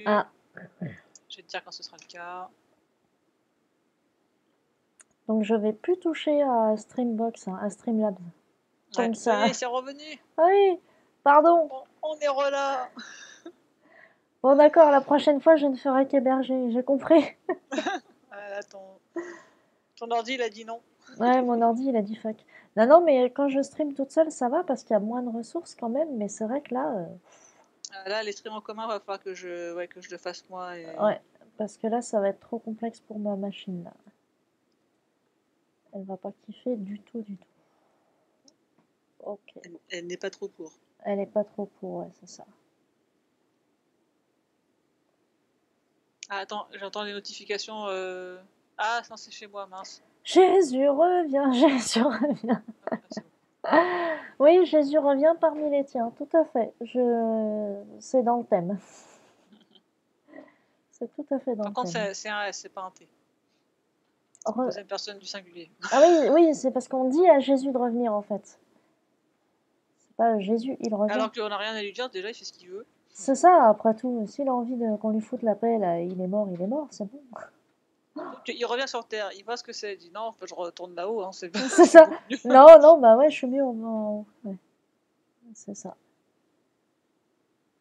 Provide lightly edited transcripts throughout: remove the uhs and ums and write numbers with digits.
Ah, Je vais te dire quand ce sera le cas. donc je vais plus toucher à Streambox, hein, à Streamlabs. Ouais, Comme ça y ça. est, c'est revenu. Ah oui, pardon. On est là. Bon d'accord, la prochaine fois je ne ferai qu'héberger, j'ai compris. Ah, ton ordi, il a dit non. Ouais, mon ordi il a dit fuck. Non, non, mais quand je stream toute seule, ça va parce qu'il y a moins de ressources quand même, mais c'est vrai que là, Là, les streams en commun, va falloir que je le fasse moi. ouais, parce que là ça va être trop complexe pour ma machine là. Elle va pas kiffer du tout, du tout. Ok. Elle n'est pas trop pour. Elle est pas trop pour, ouais, c'est ça. Ah, attends, j'entends les notifications. Ah, non, c'est chez moi, mince. Jésus revient, Jésus revient. Ah, c'est bon. Oui, Jésus revient parmi les tiens, tout à fait. C'est dans le thème. C'est tout à fait dans Par le contre, thème. c'est un S, c'est pas un T. Re- Deuxième personne du singulier. Ah oui, oui, c'est parce qu'on dit à Jésus de revenir en fait. C'est pas Jésus, il revient. Alors qu'on n'a rien à lui dire, déjà, il fait ce qu'il veut. C'est ça, après tout. S'il a envie qu'on lui foute la paix, là, il est mort, c'est bon. Il revient sur Terre, il voit ce que c'est, il dit non, je retourne là-haut, hein, c'est C'est ça. beaucoup mieux. Non, non, bah ouais, je suis mieux en haut. Ouais. C'est ça.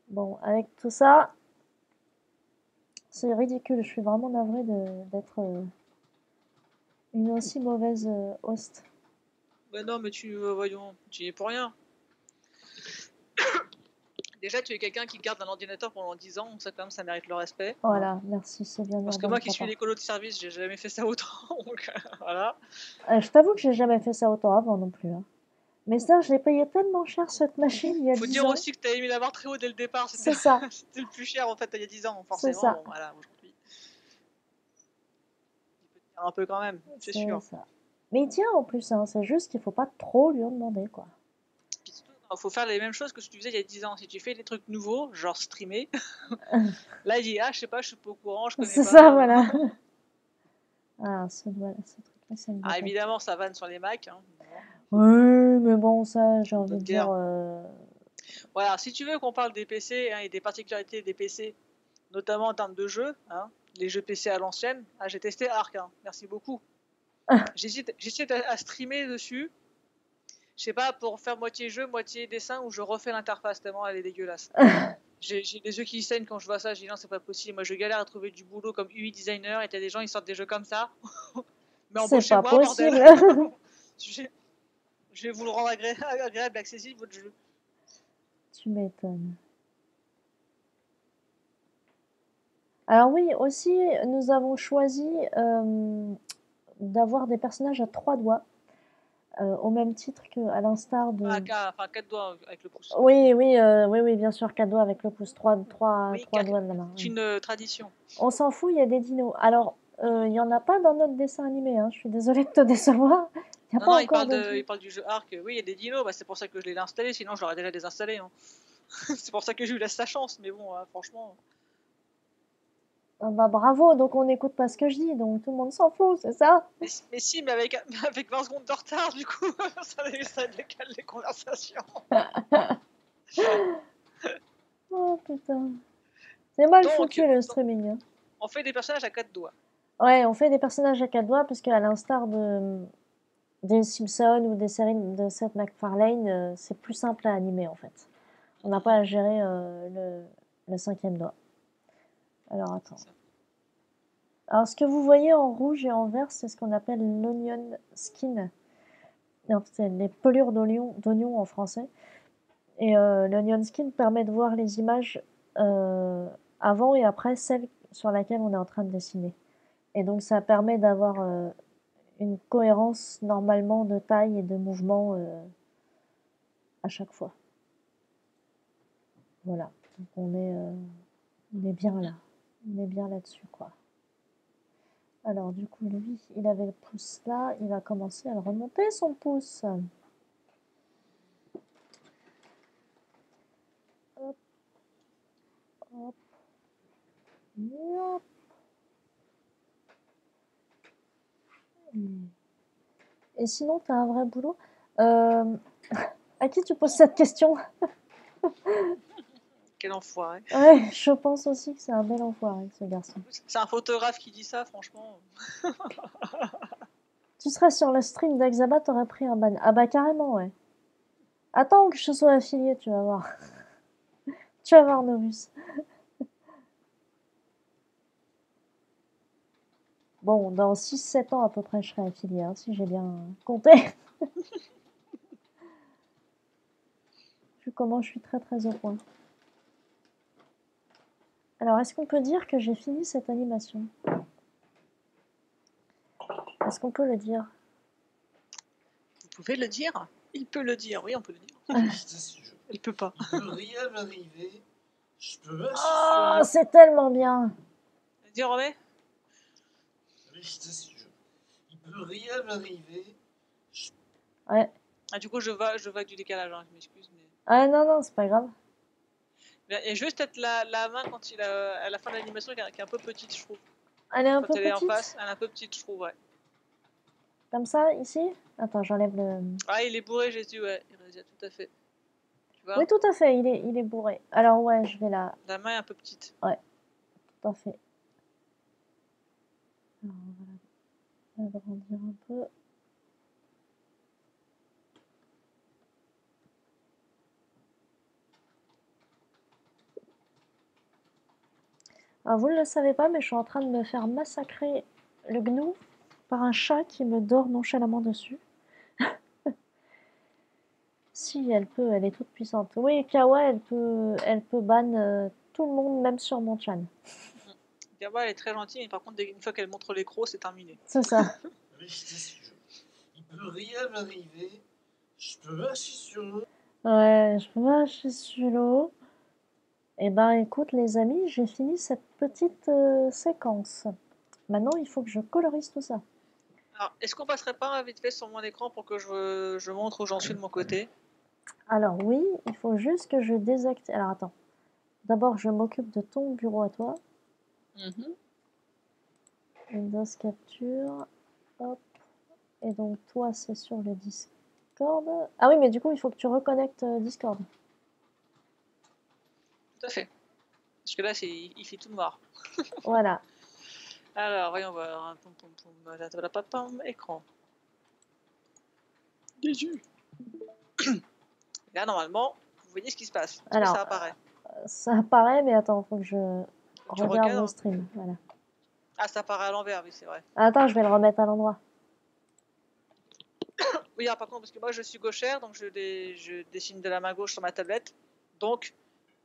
Bon, avec tout ça, c'est ridicule. Je suis vraiment navrée d'être une aussi mauvaise host. Mais non, mais voyons, tu y es pour rien. Déjà, tu es quelqu'un qui garde un ordinateur pendant 10 ans, donc ça, quand même, ça mérite le respect. Voilà, merci, c'est bien Parce que urbain moi de qui ta suis part. l'écolo de service, j'ai jamais fait ça autant, donc voilà. Je t'avoue que j'ai jamais fait ça autant avant non plus, hein. Mais ça, j'ai payé tellement cher cette machine il y a Faut 10 dire ans. aussi que t'avais mis la barre très haut dès le départ, c'était C'est ça, c'était le plus cher en fait il y a 10 ans, c'est forcément, ça, bon voilà, aujourd'hui. Il peut te dire un peu quand même, c'est c'est sûr. ça. Mais il tient en plus, hein, c'est juste qu'il faut pas trop lui en demander, quoi. Puis surtout, il faut faire les mêmes choses que ce que tu faisais il y a 10 ans. Si tu fais des trucs nouveaux, genre streamer, là il dit ah je sais pas, je suis pas au courant, je connais C'est ça, pas. voilà. Ah, ce truc-là, ça me Ah dégoûte. évidemment ça vanne sur les Macs. Hein. Oui, mais bon, ça, j'ai Une envie de autre dire. guerre. Voilà, si tu veux qu'on parle des PC hein, et des particularités des PC, notamment en termes de jeux, hein, les jeux PC à l'ancienne, ah, j'ai testé Arc, hein, merci beaucoup. J'hésite à streamer dessus, je sais pas, pour faire moitié jeu, moitié dessin, où je refais l'interface tellement elle est dégueulasse. J'ai les yeux qui saignent quand je vois ça, je dis non, c'est pas possible. Moi, je galère à trouver du boulot comme UI designer et t'as des gens, ils sortent des jeux comme ça. Mais C'est pas embauchez-moi, bordel. possible. Je vais vous le rendre agréable et accessible, votre jeu. Tu m'étonnes. Alors oui, aussi, nous avons choisi d'avoir des personnages à 3 doigts, au même titre qu'à l'instar de... Enfin, 4 doigts avec le pouce. Oui, oui, oui, oui, bien sûr, 4 doigts avec le pouce, 3 Oui, doigts de la main. c'est Oui. une tradition. On s'en fout, il y a des dinos. Alors, il n'y en a pas dans notre dessin animé, hein. Je suis désolée de te décevoir. Il n'y a Non, pas non, encore de dinos. il parle du jeu Arc. Oui, il y a des dinos, bah, c'est pour ça que je l'ai installé, sinon je l'aurais déjà désinstallé. Hein. C'est pour ça que je lui laisse sa chance, mais bon, franchement. Ah bah bravo, donc on n'écoute pas ce que je dis, donc tout le monde s'en fout, c'est ça? Mais si, mais avec 20 secondes de retard, du coup, ça décale les conversations. Oh putain. C'est mal Donc, foutu le streaming, hein. on fait des personnages à 4 doigts. Ouais, on fait des personnages à 4 doigts parce qu'à l'instar des Simpsons ou des séries de Seth MacFarlane, c'est plus simple à animer en fait. On n'a pas à gérer le cinquième doigt. Alors attends. Alors ce que vous voyez en rouge et en vert, c'est ce qu'on appelle l'onion skin. C'est les pelures d'oignon en français. Et l'onion skin permet de voir les images avant et après celle sur laquelle on est en train de dessiner. Et donc ça permet d'avoir une cohérence normalement de taille et de mouvement à chaque fois. Voilà. Donc on est bien là. On est bien là-dessus, quoi. Alors du coup, lui, il avait le pouce là. Il va commencer à le remonter, son pouce. Hop, hop, hop. Et sinon, t'as un vrai boulot. À qui tu poses cette question? Quel enfoiré. Ouais, je pense aussi que c'est un bel enfoiré, ce garçon. C'est un photographe qui dit ça, franchement. Tu serais sur le stream d'Axaba, t'aurais pris un ban. Ah bah carrément, ouais. Attends que je sois affilié, tu vas voir. Tu vas voir, Novus. Bon, dans 6-7 ans à peu près, je serai affilié, hein, si j'ai bien compté. Vu comment je suis très très au point. Alors, est-ce qu'on peut dire que j'ai fini cette animation? Est-ce qu'on peut le dire? Vous pouvez le dire? Il peut le dire, oui, on peut le dire. Il peut pas. Il peut rien m'arriver. Je peux marcher Oh, sur c'est tellement bien. Dis, remets. le... Je t'assure. Il peut rien m'arriver. Ouais. Ah, du coup, je vois avec du décalage, hein, je m'excuse. Mais... Ah non, non, c'est pas grave. Et juste peut-être la main quand il a, à la fin de l'animation qui est un peu petite, je trouve. Elle est un Quand peu elle est en petite. face, elle est un peu petite, je trouve, ouais. Comme ça, ici? Attends, j'enlève le... Ah, il est bourré, Jésus, ouais. Il a tout à fait. Tu vois? Oui, tout à fait, il est bourré. Alors ouais, je vais la... La main est un peu petite. Ouais, tout à fait. Alors, on va l'agrandir un peu. Alors, vous ne le savez pas, mais je suis en train de me faire massacrer le gnou par un chat qui me dort nonchalamment dessus. Si, elle peut, elle est toute puissante. Oui, Kawa, elle peut ban tout le monde, même sur mon chan. Gawa, elle est très gentille, mais par contre, une fois qu'elle montre les crocs, c'est terminé. C'est ça. Mais je t'assure. Il peut rien m'arriver. Je peux marcher sur l'eau. Ouais, je peux marcher sur l'eau. Eh ben, écoute, les amis, j'ai fini cette petite séquence. Maintenant, il faut que je colorise tout ça. Alors, est-ce qu'on passerait pas vite fait sur mon écran pour que je montre où j'en suis de mon côté? Alors oui, il faut juste que je désactive... Alors attends. D'abord, je m'occupe de ton bureau à toi. Windows Capture. Hop. Et donc, toi, c'est sur le Discord. Ah oui, mais du coup, il faut que tu reconnectes Discord. Tout à fait. Parce que là, il fait tout noir. Voilà. Alors, voyons voir. Écran. Des yeux. Là, normalement, vous voyez ce qui se passe. Est-ce que Alors, ça apparaît? ça apparaît, mais attends, faut que je Tu regarde recadres? le stream. Voilà. Ah, ça apparaît à l'envers, oui, c'est vrai. Attends, je vais le remettre à l'endroit. Oui, alors, par contre, parce que moi, je suis gauchère, donc je dessine de la main gauche sur ma tablette. Donc,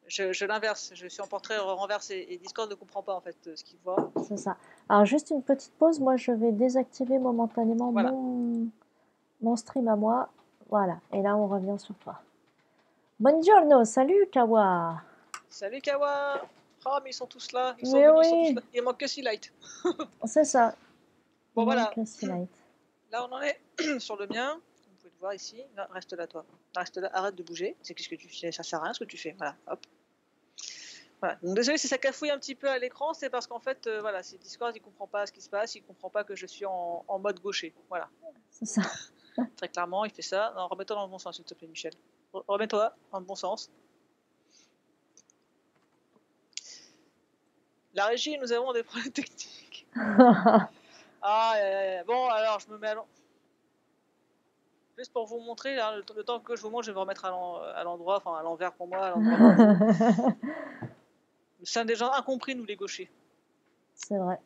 je l'inverse. Je suis en portrait renversé. Et Discord ne comprend pas, en fait, ce qu'il voit. C'est ça. Alors, juste une petite pause. Moi, je vais désactiver momentanément Voilà. mon stream à moi. Voilà. Et là, on revient sur toi. Buongiorno. Salut, Kawa. Salut, Kawa. Ah, mais ils sont tous là. Ils sont Mais venus, ils sont tous oui, là. Il manque que Sea Light. c'est ça. Bon, Il voilà. manque Sea Light. Là, on en est sur le mien. Vous pouvez le voir ici. Non, reste là, toi. Reste là, arrête de bouger. C'est qu'est-ce que tu fais? Ça sert à rien ce que tu fais. Voilà, hop. Voilà. Donc, désolé si ça cafouille un petit peu à l'écran, c'est parce qu'en fait, voilà, c'est Discord, il comprend pas ce qui se passe, il comprend pas que je suis en mode gaucher. Voilà. C'est ça. Très clairement, il fait ça. Non, remets-toi dans le bon sens, s'il te plaît, Michel. Remets-toi dans le bon sens. La régie, nous avons des problèmes techniques. Ah, bon, alors, je me mets à l'endroit. Juste pour vous montrer, là, le temps que je vous montre, je vais me remettre à l'endroit, enfin à l'envers pour moi, à l'endroit pour vous. C'est des gens incompris, nous les gauchers. C'est vrai.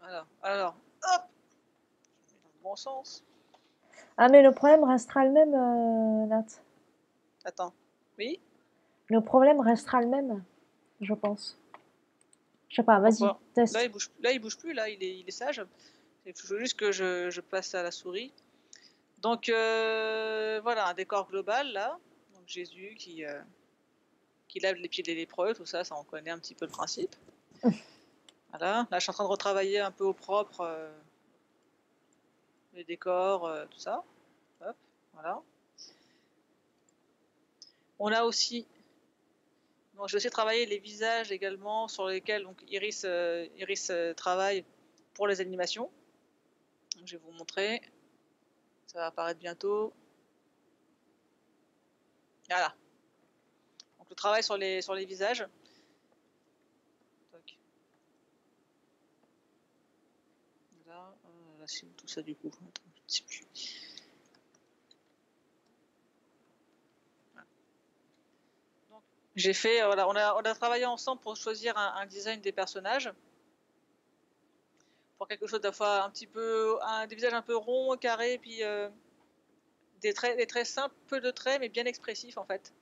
Voilà. Alors, hop, je mets dans le bon sens. Ah, mais le problème restera le même, Nat. Attends. Oui? Le problème restera le même, je pense. Je sais pas, vas-y, teste. Là, il bouge plus, là, il est sage. Il faut juste que je passe à la souris. Donc, voilà, un décor global, là. Donc, Jésus qui lave les pieds des lépreux, tout ça, ça, on connaît un petit peu le principe. Voilà. Là, je suis en train de retravailler un peu au propre les décors, tout ça. Hop, voilà. On a aussi... Donc, j'ai aussi travaillé les visages également, sur lesquels donc, Iris travaille pour les animations. Donc, je vais vous montrer. Ça va apparaître bientôt. Voilà. Donc Je travaille sur les visages. Tac. Là, c'est tout ça du coup. Attends, je ne sais plus. Donc, j'ai fait, voilà, on a travaillé ensemble pour choisir un design des personnages. Pour quelque chose d'à fois un petit peu, des visages un peu ronds, carrés, puis des traits simples, peu de traits, mais bien expressifs en fait.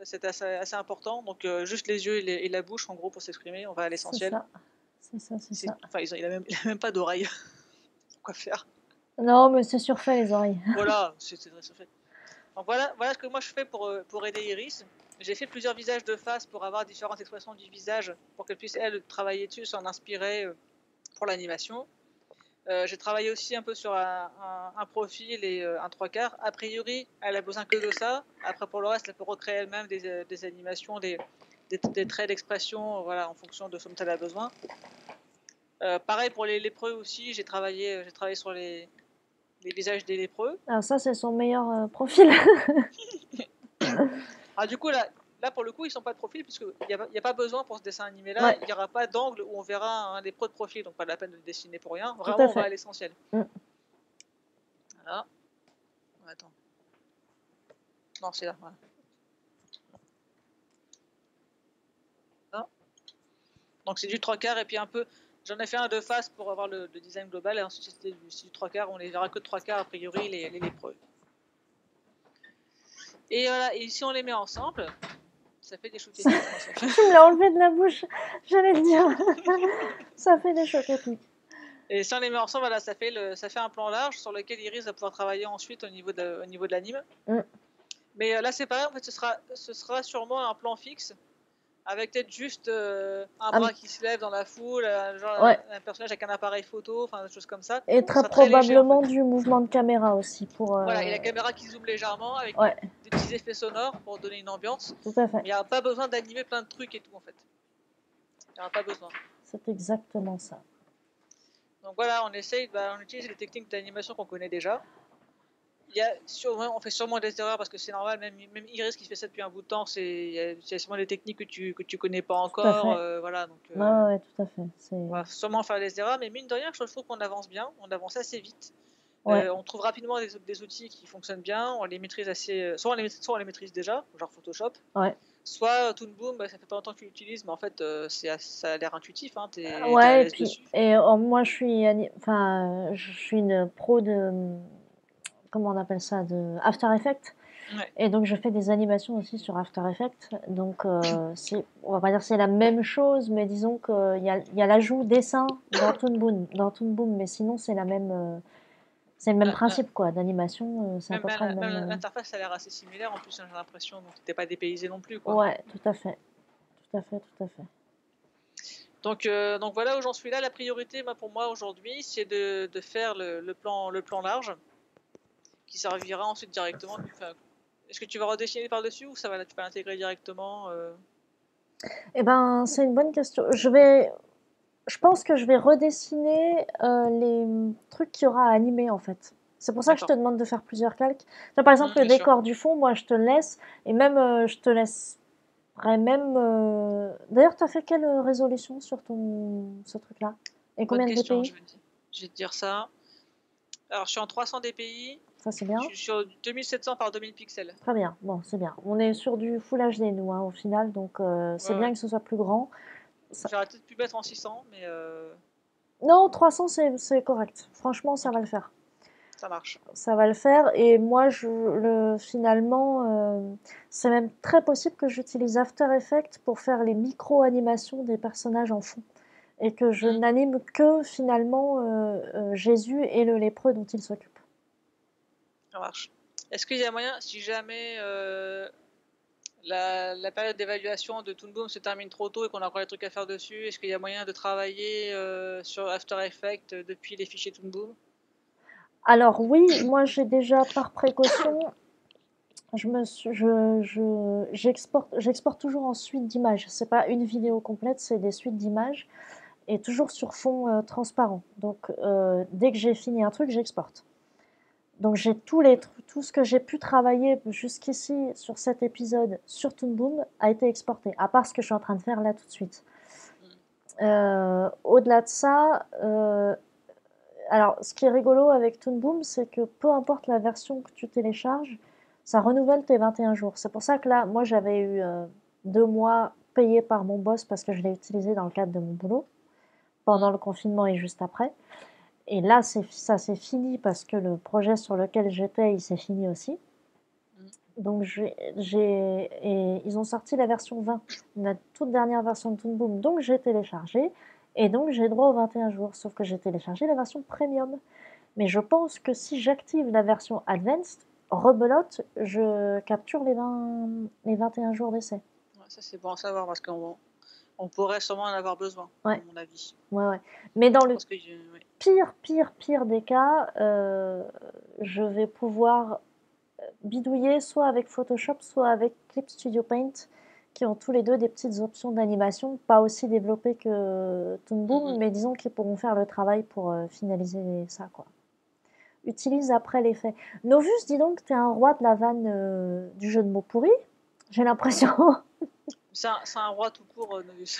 C'est assez important. Donc juste les yeux et la bouche en gros pour s'exprimer. On va à l'essentiel. C'est ça. Enfin, il a même pas d'oreilles. Quoi faire? Non, mais c'est surfait les oreilles. Voilà, c'est très surfait. Donc voilà ce que moi je fais pour aider Iris. J'ai fait plusieurs visages de face pour avoir différentes expressions du visage, pour qu'elle puisse elle travailler dessus, s'en inspirer pour l'animation. J'ai travaillé aussi un peu sur un profil et un 3/4. A priori, elle a besoin que de ça. Après, pour le reste, elle peut recréer elle-même des animations, des traits d'expression, voilà, en fonction de ce dont elle a besoin. Pareil pour les lépreux aussi, j'ai travaillé sur les visages des lépreux. Alors ça, c'est son meilleur profil. Ah, du coup, là pour le coup, ils sont pas de profil, puisqu'il n'y a pas besoin pour ce dessin animé-là. Ouais. Il n'y aura pas d'angle où on verra un lépreux de profil, donc pas la peine de le dessiner pour rien. Tout Vraiment, à on va fait. à l'essentiel. Voilà. Attends. Non, c'est là, voilà. Donc c'est du 3/4 et puis un peu. J'en ai fait un de face pour avoir le design global, et ensuite c'était du 3/4. On les verra que de 3/4 a priori, les lépreux. Et voilà, et si on les met ensemble, ça fait des choquettes. Tu me l'as enlevé de la bouche, j'allais te dire. Ça fait des choquettes. Et si on les met ensemble, voilà, ça fait un plan large sur lequel Iris va pouvoir travailler ensuite au niveau de l'anime. Mais là c'est pareil, en fait ce sera sûrement un plan fixe, avec peut-être juste un bras qui se lève dans la foule, genre un personnage avec un appareil photo, enfin des choses comme ça. Et très probablement très léger, en fait. Du mouvement de caméra aussi. Voilà, et la caméra qui zoome légèrement avec des petits effets sonores pour donner une ambiance. Tout à fait. Il n'y a pas besoin d'animer plein de trucs et tout en fait. Il n'y aura pas besoin. C'est exactement ça. Donc voilà, on utilise les techniques d'animation qu'on connaît déjà. On fait sûrement des erreurs parce que c'est normal, même Iris qui fait ça depuis un bout de temps, il y a sûrement des techniques que tu connais pas encore. Voilà, donc, ouais, tout à fait. On va sûrement faire des erreurs, mais mine de rien, je trouve qu'on avance bien, on avance assez vite. Ouais. On trouve rapidement des outils qui fonctionnent bien, on les maîtrise assez. Soit on les maîtrise déjà, genre Photoshop. Ouais. Soit Toon Boom, ça fait pas longtemps que tu l'utilises, mais en fait, ça a l'air intuitif. Hein, t'es à Ouais, l'aise dessus. Moi, je suis une pro de. Comment on appelle ça, de After Effects. Ouais. Et donc je fais des animations aussi sur After Effects. Donc on va pas dire que c'est la même chose, mais disons qu'il y a l'ajout dessin dans Toon Boom, mais sinon c'est le même principe quoi d'animation. C'est à peu près le même. L'interface a l'air assez similaire en plus, j'ai l'impression, donc t'es pas dépaysé non plus quoi. Ouais, tout à fait. Donc voilà où j'en suis là. La priorité pour moi aujourd'hui, c'est de faire le plan large, qui servira ensuite directement. Est-ce que tu vas redessiner par-dessus ou tu vas l'intégrer directement Eh ben, c'est une bonne question. Je pense que je vais redessiner les trucs qu'il y aura à animer en fait. C'est pour ça que je te demande de faire plusieurs calques. Par exemple, le décor du fond, moi je te laisse, et même je te laisserai même. D'ailleurs, tu as fait quelle résolution sur ce truc-là? Et combien de dpi? Je vais te dire ça. Alors, je suis en 300 dpi. Ça, c'est bien. Je suis sur 2700 par 2000 pixels. Très bien, bon, c'est bien. On est sur du Full HD, nous, au final, donc c'est bien que ce soit plus grand. J'aurais peut-être pu mettre en 600, mais... Non, 300, c'est correct. Franchement, ça va le faire. Ça marche. Ça va le faire, et moi, finalement, c'est même très possible que j'utilise After Effects pour faire les micro-animations des personnages en fond. Et que je n'anime que, finalement, Jésus et le lépreux dont il s'occupe. Ça marche. Est-ce qu'il y a moyen, si jamais la période d'évaluation de Toon Boom se termine trop tôt et qu'on a encore des trucs à faire dessus, est-ce qu'il y a moyen de travailler sur After Effects depuis les fichiers Toon Boom? Alors oui, moi j'ai déjà par précaution, j'exporte toujours en suite d'images. C'est pas une vidéo complète, c'est des suites d'images et toujours sur fond transparent. Donc dès que j'ai fini un truc, j'exporte. Donc j'ai tout ce que j'ai pu travailler jusqu'ici sur cet épisode sur Toon Boom a été exporté, à part ce que je suis en train de faire là tout de suite. Au-delà de ça, alors ce qui est rigolo avec Toon Boom, c'est que peu importe la version que tu télécharges, ça renouvelle tes 21 jours. C'est pour ça que là, moi j'avais eu 2 mois payés par mon boss parce que je l'ai utilisé dans le cadre de mon boulot, pendant le confinement et juste après. Et là, ça c'est fini parce que le projet sur lequel j'étais, il s'est fini aussi. Donc et ils ont sorti la version 20, la toute dernière version de Toon Boom. Donc j'ai téléchargé et donc j'ai droit aux 21 jours. Sauf que j'ai téléchargé la version premium. Mais je pense que si j'active la version advanced, rebelote, je capture les 21 jours d'essai. Ouais, ça c'est bon à savoir parce qu'on pourrait sûrement en avoir besoin, Ouais. à mon avis. Ouais. Mais dans le Parce que pire des cas, je vais pouvoir bidouiller soit avec Photoshop, soit avec Clip Studio Paint, qui ont tous les deux des petites options d'animation, pas aussi développées que Toon Boom, mais disons qu'ils pourront faire le travail pour finaliser ça, quoi. Utilise après l'effet. Novus, dis donc, t'es un roi de la vanne du jeu de mots pourri, j'ai l'impression. c'est un roi tout court, Novus.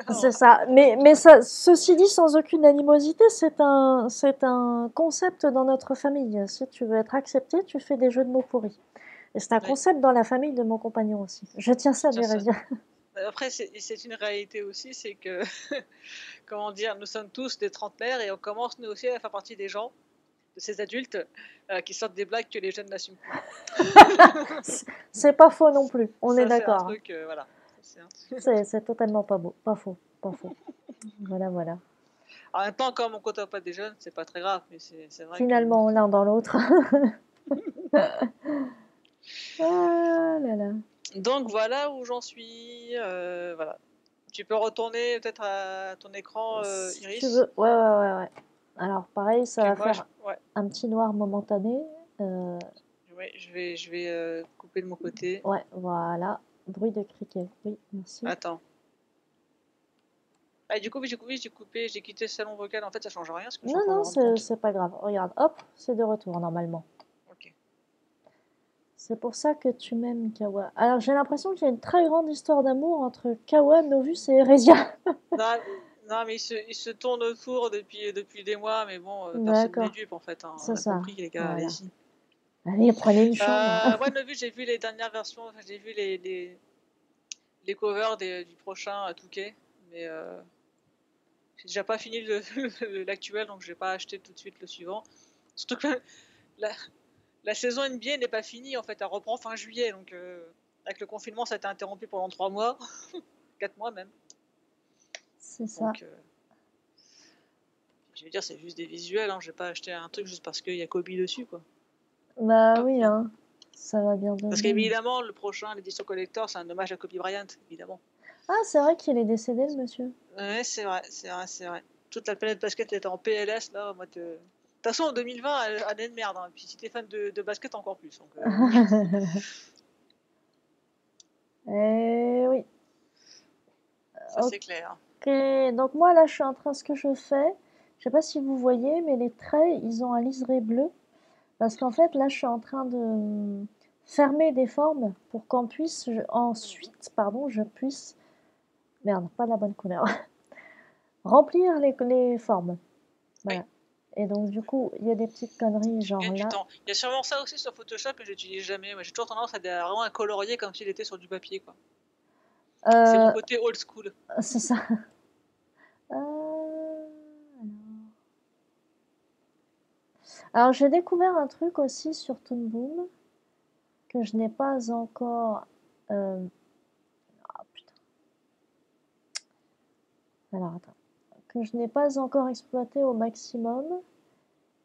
C'est ça. Mais ça, ceci dit, sans aucune animosité, c'est un concept dans notre famille. Si tu veux être accepté, tu fais des jeux de mots pourris. Et c'est un concept dans la famille de mon compagnon aussi. Je tiens ça à dire. Après, c'est une réalité aussi, c'est que, comment dire, nous sommes tous des trentenaires et on commence nous aussi à faire partie des gens, de ces adultes, qui sortent des blagues que les jeunes n'assument plus. C'est pas faux non plus, on est C'est d'accord. un truc, voilà. C'est totalement pas beau, pas faux. Voilà. En même temps, comme on côtoie pas des jeunes, c'est pas très grave, mais c'est vrai. Finalement, l'un dans l'autre. Ah là là. Donc voilà où j'en suis. Voilà. Tu peux retourner peut-être à ton écran, Si Iris. tu veux. Ouais. Alors pareil, ça va faire ouais. un petit noir momentané. Ouais, je vais couper de mon côté. Ouais, voilà. Bruit de criquet. Oui, merci. Attends. Ah, du coup, j'ai coupé, j'ai quitté le salon vocal. En fait, ça change rien. Non, c'est pas grave. Regarde, hop, c'est de retour normalement. Ok. C'est pour ça que tu m'aimes, Kawa. Alors, j'ai l'impression qu'il y a une très grande histoire d'amour entre Kawa, Novus et Eresia. non, mais il se tourne autour depuis des mois, mais bon, personne n'est dupe en fait. Hein. C'est on a ça. compris, les gars, Voilà. allez-y. Allez, prenez une chambre. Ouais, Novus, j'ai vu les dernières versions, j'ai vu les covers du prochain Touquet, mais j'ai déjà pas fini l'actuel, donc je vais pas acheter tout de suite le suivant. Surtout que la saison NBA n'est pas finie en fait, elle reprend fin juillet, donc avec le confinement ça a été interrompu pendant 3 mois, 4 mois même. C'est ça. Donc, je veux dire, c'est juste des visuels, hein. Je vais pas acheter un truc juste parce qu'il y a Kobe dessus, quoi. Bah oui, hein. Ça va bien donner. Parce qu'évidemment, le prochain, l'édition collector, c'est un hommage à Kobe Bryant, évidemment. Ah, c'est vrai qu'il est décédé, le monsieur. Ouais, c'est vrai. Toute la planète basket était en PLS, là, moi, de toute façon, en 2020, année de merde, hein. Puis si t'es fan de basket, encore plus. Donc, Eh oui. ça, c'est clair. Ok, donc moi, là, je suis en train, ce que je fais, je sais pas si vous voyez, mais les traits, ils ont un liseré bleu. Parce qu'en fait, là, je suis en train de fermer des formes pour qu'on puisse, ensuite, je puisse, merde, pas la bonne couleur, remplir les formes. Voilà. Oui. Et donc, du coup, il y a des petites conneries, genre là. Il y a sûrement ça aussi sur Photoshop, mais j'utilise jamais. Moi, j'ai toujours tendance à vraiment à colorier comme s'il était sur du papier, quoi. C'est mon côté old school. C'est ça. Alors, j'ai découvert un truc aussi sur Toon Boom que je n'ai pas encore. Alors, attends. Que je n'ai pas encore exploité au maximum.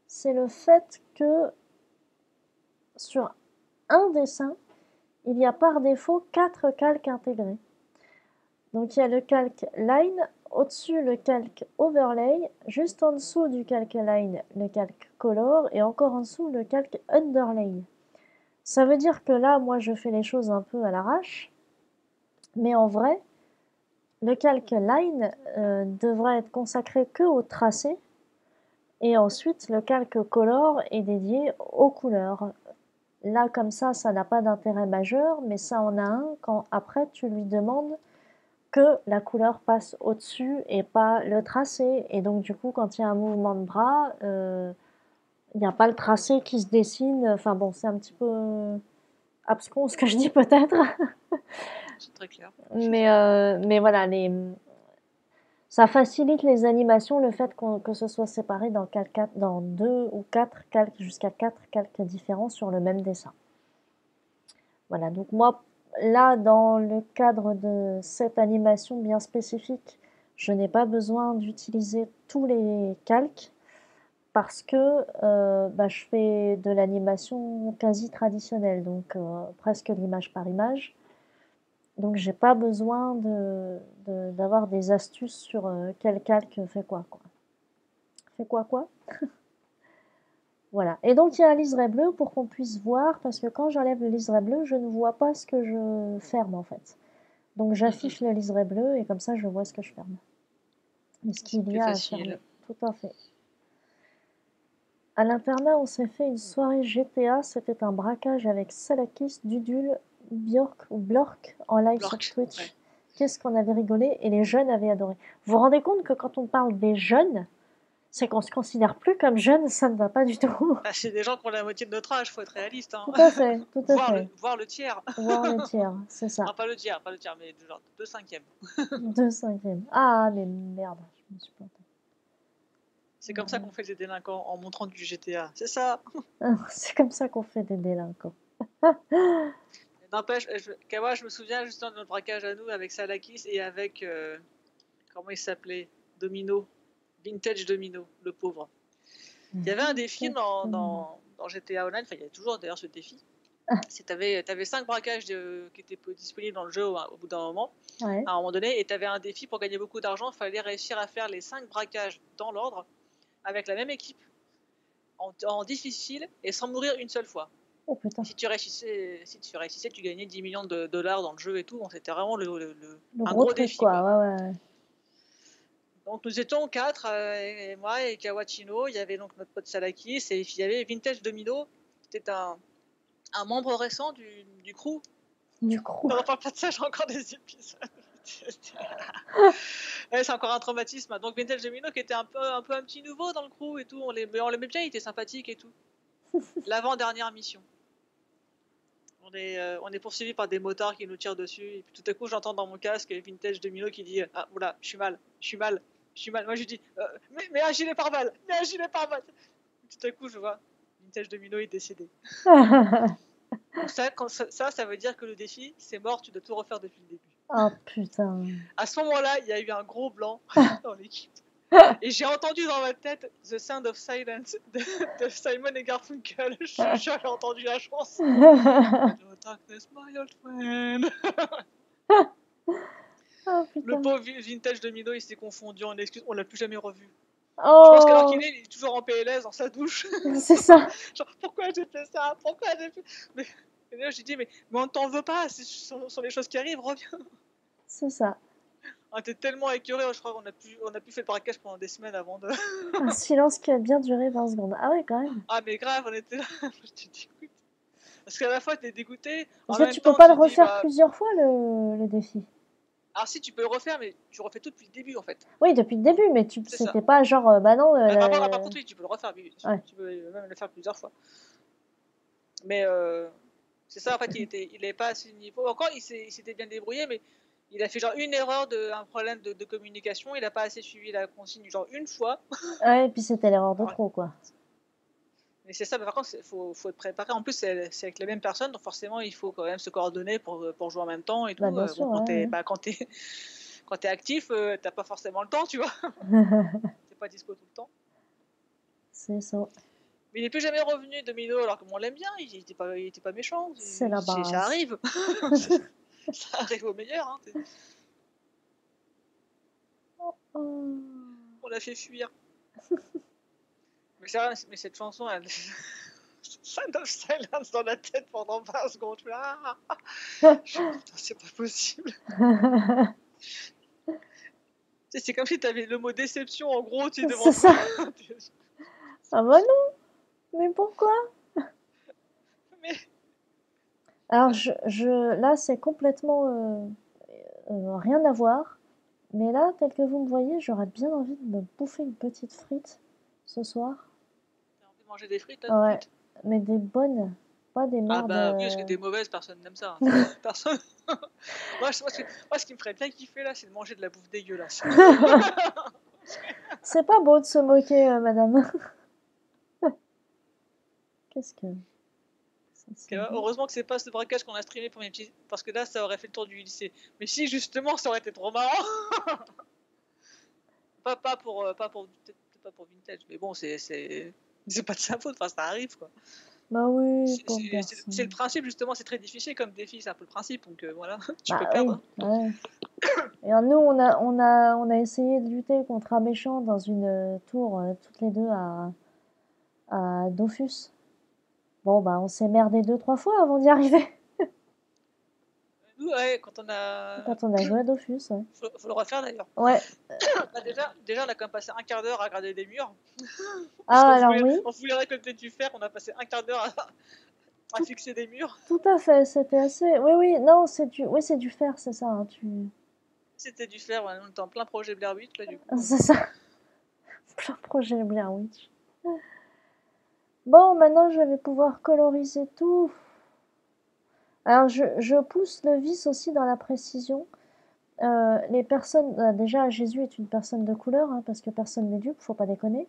C'est le fait que sur un dessin, il y a par défaut 4 calques intégrés. Donc, il y a le calque line, au-dessus le calque overlay, juste en dessous du calque line, le calque color, et encore en dessous le calque underlay. Ça veut dire que là, moi, je fais les choses un peu à l'arrache, mais en vrai, le calque line devrait être consacré que au tracé, Et ensuite, le calque color est dédié aux couleurs. Là, comme ça n'a pas d'intérêt majeur, mais ça en a un quand après tu lui demandes que la couleur passe au-dessus et pas le tracé. Et donc, du coup, quand il y a un mouvement de bras, il n'y a pas le tracé qui se dessine. Enfin bon, c'est un petit peu abscon ce que je dis peut-être. C'est très clair. Mais voilà, ça facilite les animations, le fait que ce soit séparé dans 2 ou 4 calques, jusqu'à 4 calques différents sur le même dessin. Voilà, donc moi, là, dans le cadre de cette animation bien spécifique, je n'ai pas besoin d'utiliser tous les calques parce que je fais de l'animation quasi traditionnelle, donc presque l'image par image. Donc j'ai pas besoin d'avoir des astuces sur quel calque fait quoi. Fait quoi? Voilà. Et donc il y a un liseré bleu pour qu'on puisse voir, parce que quand j'enlève le liseré bleu, je ne vois pas ce que je ferme en fait. Donc j'affiche le liseré bleu et comme ça je vois ce que je ferme. Et ce qu'il y a à fermer. Tout à fait. À l'internat, on s'est fait une soirée GTA. C'était un braquage avec Salakis, Dudul, Björk ou Blork en live sur Twitch. Ouais. Qu'est-ce qu'on avait rigolé et les jeunes avaient adoré. Vous vous rendez compte que quand on parle des jeunes, c'est qu'on se considère plus comme jeunes, ça ne va pas du tout. Ah, c'est des gens qui ont la moitié de notre âge, faut être réaliste. Hein. Tout à fait, tout à fait. Voir le tiers. Voir le tiers, c'est ça. Non, pas le tiers, mais genre 2/5. 2/5. Ah, mais merde, je me suis plantée. C'est comme ça qu'on fait des délinquants, en montrant du GTA, c'est ça. C'est comme ça qu'on fait des délinquants. N'empêche, Kawa, je me souviens justement de notre braquage à nous avec Salakis et avec, comment il s'appelait, Domino, Vintage Domino, le pauvre. Il y avait un défi dans GTA Online, enfin il y a toujours d'ailleurs ce défi. T'avais 5 braquages qui étaient disponibles dans le jeu au bout d'un moment, ouais. À un moment donné, et t'avais un défi pour gagner beaucoup d'argent, il fallait réussir à faire les 5 braquages dans l'ordre, avec la même équipe, en difficile, et sans mourir une seule fois. Oh putain. Si tu réussissais, tu gagnais 10 millions de dollars dans le jeu et tout, donc c'était vraiment un gros truc, défi. Quoi. Ouais. Donc nous étions 4, et moi et Kawachino, il y avait donc notre pote Salakis, et il y avait Vintage Domino, c'était un membre récent du crew. Du crew. On n'en parle pas de ça, j'ai encore des épisodes. Ouais, c'est encore un traumatisme. Donc Vintage Domino qui était un petit nouveau dans le crew et tout, on l'aimait bien, il était sympathique et tout. L'avant-dernière mission. On est poursuivi par des motards qui nous tirent dessus, et puis tout à coup j'entends dans mon casque Vintage Domino qui dit « Ah, oula, je suis mal. » Moi je dis « Mais un gilet pare-balles. Tout à coup je vois Vintage Domino est décédé. Donc ça veut dire que le défi, c'est mort, tu dois tout refaire depuis le début. Oh putain. À ce moment-là, il y a eu un gros blanc dans l'équipe. Et j'ai entendu dans ma tête The Sound of Silence de Simon et Garfunkel. J'avais entendu la chanson. Hello darkness, my old friend. Oh, le pauvre Vintage Domino, il s'est confondu en excuses. On l'a plus jamais revu. Oh. Je pense qu'alors qu'il est toujours en PLS dans sa douche. C'est ça. Genre, pourquoi j'ai fait ça? Mais là, j'ai dit, mais on ne t'en veut pas. Ce sont les choses qui arrivent, reviens. C'est ça. On était tellement écœurés, je crois qu'on a pu faire le braquage pendant des semaines avant de... Un silence qui a bien duré 20 secondes. Ah ouais, quand même. Ah mais grave, on était là. Je te dis, écoute. Parce qu'à la fois, t'es dégoûté. Parce que tu peux pas le refaire plusieurs fois, le défi. Alors si, tu peux le refaire, mais tu refais tout depuis le début, en fait. Oui, depuis le début, mais c'était pas genre, bah non... Par contre, oui, tu peux le refaire, ouais. Tu peux même le faire plusieurs fois. Mais c'est ça, en fait, il est pas à ce niveau. Encore, il s'était bien débrouillé, mais il a fait genre une erreur, un problème de communication, il a pas assez suivi la consigne, genre une fois. Ouais, et puis c'était l'erreur de trop, quoi. Mais c'est ça, mais par contre, il faut être préparé. En plus, c'est avec les mêmes personnes, donc forcément, il faut quand même se coordonner pour jouer en même temps et tout. Bien sûr, quand t'es actif, t'as pas forcément le temps, tu vois. T'es pas dispo tout le temps. C'est ça. Mais il n'est plus jamais revenu, Domino, alors que moi on l'aime bien, il était pas méchant. C'est la base. Ça arrive. Ça arrive au meilleur. Hein. On l'a fait fuir. Mais c'est vrai, mais cette chanson, elle... Sound of Silence dans la tête pendant 20 secondes. Putain, c'est pas possible. C'est comme si t'avais le mot déception en gros, tu devant. C'est ça. Ah bah non, mais pourquoi? Mais Alors là c'est complètement rien à voir. Mais là, tel que vous me voyez, j'aurais bien envie de me bouffer une petite frite ce soir. t'as envie de manger des frites là tout de Ouais, suite? mais des bonnes, pas des Ah merdes. bah oui, parce que des mauvaises, personne n'aime ça. Personne. Moi, ce qui me ferait bien kiffer là, c'est de manger de la bouffe dégueulasse. C'est pas beau de se moquer, madame. Qu'est-ce que... c'est bien. Heureusement que c'est pas ce braquage qu'on a streamé pour mes petits. Parce que là, ça aurait fait le tour du lycée. Mais si, justement, ça aurait été trop marrant. pas pour. Peut-être pas pour Vintage. Mais bon, c'est pas de sa faute. Enfin, ça arrive quoi. Bah oui, C'est pauvre c'est- garçon. c'est le principe, justement. C'est très difficile comme défi. C'est un peu le principe. Donc voilà, tu Bah peux oui, perdre. ouais. Et alors, nous, on a essayé de lutter contre un méchant dans une tour, toutes les deux à Dofus. Bon, bah on s'est merdé 2-3 fois avant d'y arriver. Nous, ouais, quand on a. Quand on a joué à Dofus, ouais. Faut le refaire d'ailleurs. Ouais. Bah, déjà, on a quand même passé un quart d'heure à regarder des murs. Parce Ah, qu'on alors voulait, oui. on voulait récolter du fer. On a passé un quart d'heure à fixer des murs. Tout à fait, c'était assez. Oui, oui, non, c'est du fer, c'est ça. Hein, C'était du fer. Ouais, on était en plein projet Blair Witch là, du coup. C'est ça. Plein projet Blair Witch. Bon, maintenant je vais pouvoir coloriser tout. Alors je pousse le vis aussi dans la précision. Les personnes, déjà Jésus est une personne de couleur, hein, parce que personne n'est dupe, faut pas déconner.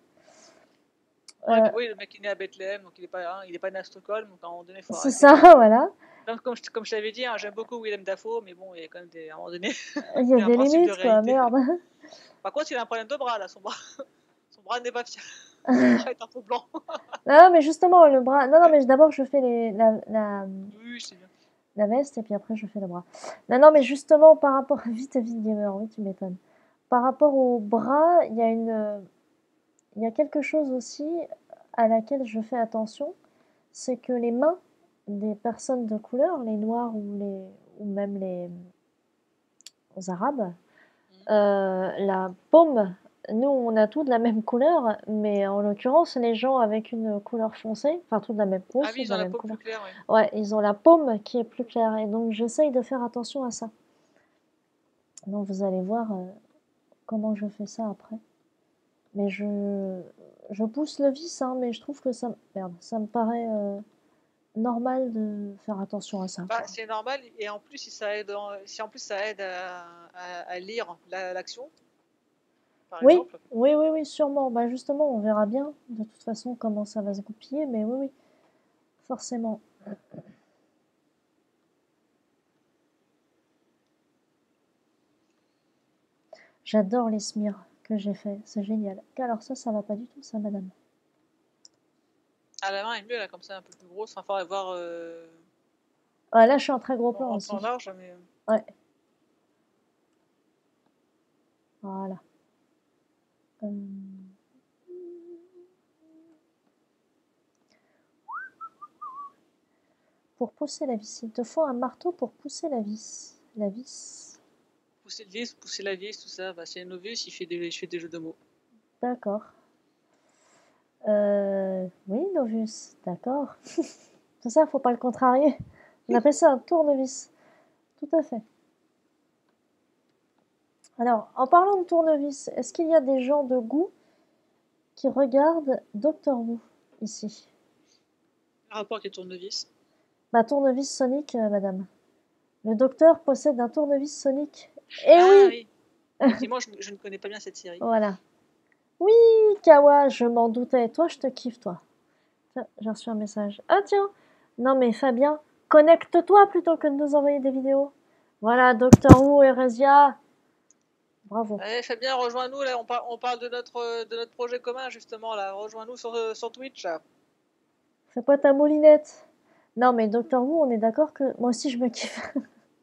Ouais, puis oui, le mec il est né à Bethléem, donc il est pas né à Stockholm, donc à un moment donné, faut C'est arrêter. ça, voilà. Donc, comme je t'avais dit, hein, j'aime beaucoup Willem Dafoe, mais bon, il y a quand même à un moment donné, Il y a il y a un des principe de limites, quoi, réalité. merde. Par contre, il a un problème de bras là, son bras n'est pas fier. Son bras est un peu blanc. Non, mais justement, le bras. Non, non, mais d'abord je fais Oui, c'est bien. la veste et puis après je fais le bras. Non, non, mais justement par rapport vite gamer, oui, tu m'étonnes. Par rapport au bras, il y a quelque chose aussi à laquelle je fais attention, c'est que les mains des personnes de couleur, les noirs ou même les arabes, la paume, nous on a tous de la même couleur, mais en l'occurrence les gens avec une couleur foncée, enfin tous de la même peau, Ah oui, sont de ils ont la la même peau couleur. plus claire, oui. Ouais, ils ont la paume qui est plus claire et donc j'essaye de faire attention à ça. Donc vous allez voir comment je fais ça après. Mais je pousse le vice, hein, mais je trouve que ça me paraît normal de faire attention à ça. Bah, c'est normal, et en plus, si en plus ça aide à lire l'action, par Oui, exemple. oui, oui, oui, sûrement. Bah justement, on verra bien de toute façon comment ça va se goupiller, mais oui, oui, forcément. J'adore les smears que j'ai fait, c'est génial. Alors ça va pas du tout, ça, madame. À la main est mieux, là, comme ça, un peu plus grosse. Enfin, faudrait voir Ah, là, je suis en très gros plan en aussi. plan large, mais. Ouais. Voilà. Pour pousser la vis, il te faut un marteau pour pousser la vis. La vis. Pousser le vis, pousser la vis, tout ça. Bah, c'est Novus, il fait des jeux de mots. D'accord. Oui, Novus, d'accord. C'est ça, faut pas le contrarier. On appelle ça un tournevis. Tout à fait. Alors, en parlant de tournevis, est-ce qu'il y a des gens de goût qui regardent Doctor Who ici? Un rapport avec les tournevis. Bah, tournevis sonique, madame. Le docteur possède un tournevis sonique. Eh Ah oui! oui. Effectivement, je ne connais pas bien cette série. Voilà. Oui, Kawa, je m'en doutais. Toi, je te kiffe, toi. Tiens, j'ai reçu un message. Ah tiens! Non mais Fabien, connecte-toi plutôt que de nous envoyer des vidéos. Voilà, Doctor Who, Eresia. Bravo. Allez, Fabien, rejoins-nous, là, on parle de notre projet commun, justement, là. Rejoins-nous sur Twitch, là. Fais pas ta moulinette. Non mais Doctor Who, on est d'accord que... Moi aussi, je me kiffe.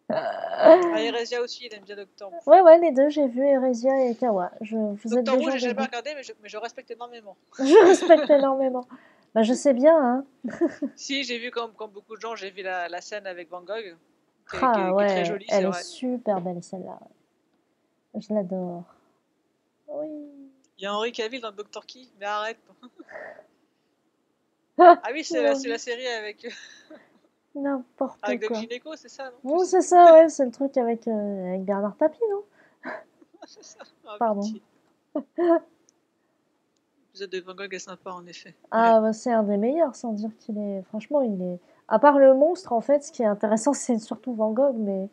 Ah, Eresia aussi, il aime bien Doctor Who. Ouais, les deux, j'ai vu Eresia et Kawa. Vous êtes Doctor des Who, gens j'ai de jamais goût. regardé, mais je respecte énormément. Je respecte énormément. Bah, je sais bien, hein. Si, j'ai vu, comme beaucoup de gens, j'ai vu la scène avec Van Gogh, Ah qui est très ouais, jolie, c'est elle est vrai. super belle celle-là. Je l'adore. Oui. Il y a Henri Cavill dans Doctor Key, mais arrête. Ah oui, c'est la Non, série avec n'importe Doc quoi. Gynéco, c'est ça, non? Bon, c'est ça, ouais, c'est le truc avec Bernard Tapie, non? C'est ça. Ah, Pardon. pitié. L'épisode de Van Gogh est sympa, en effet. Ouais. Ah, bah, c'est un des meilleurs, sans dire qu'il est. Franchement, il est. À part le monstre, en fait, ce qui est intéressant, c'est surtout Van Gogh, mais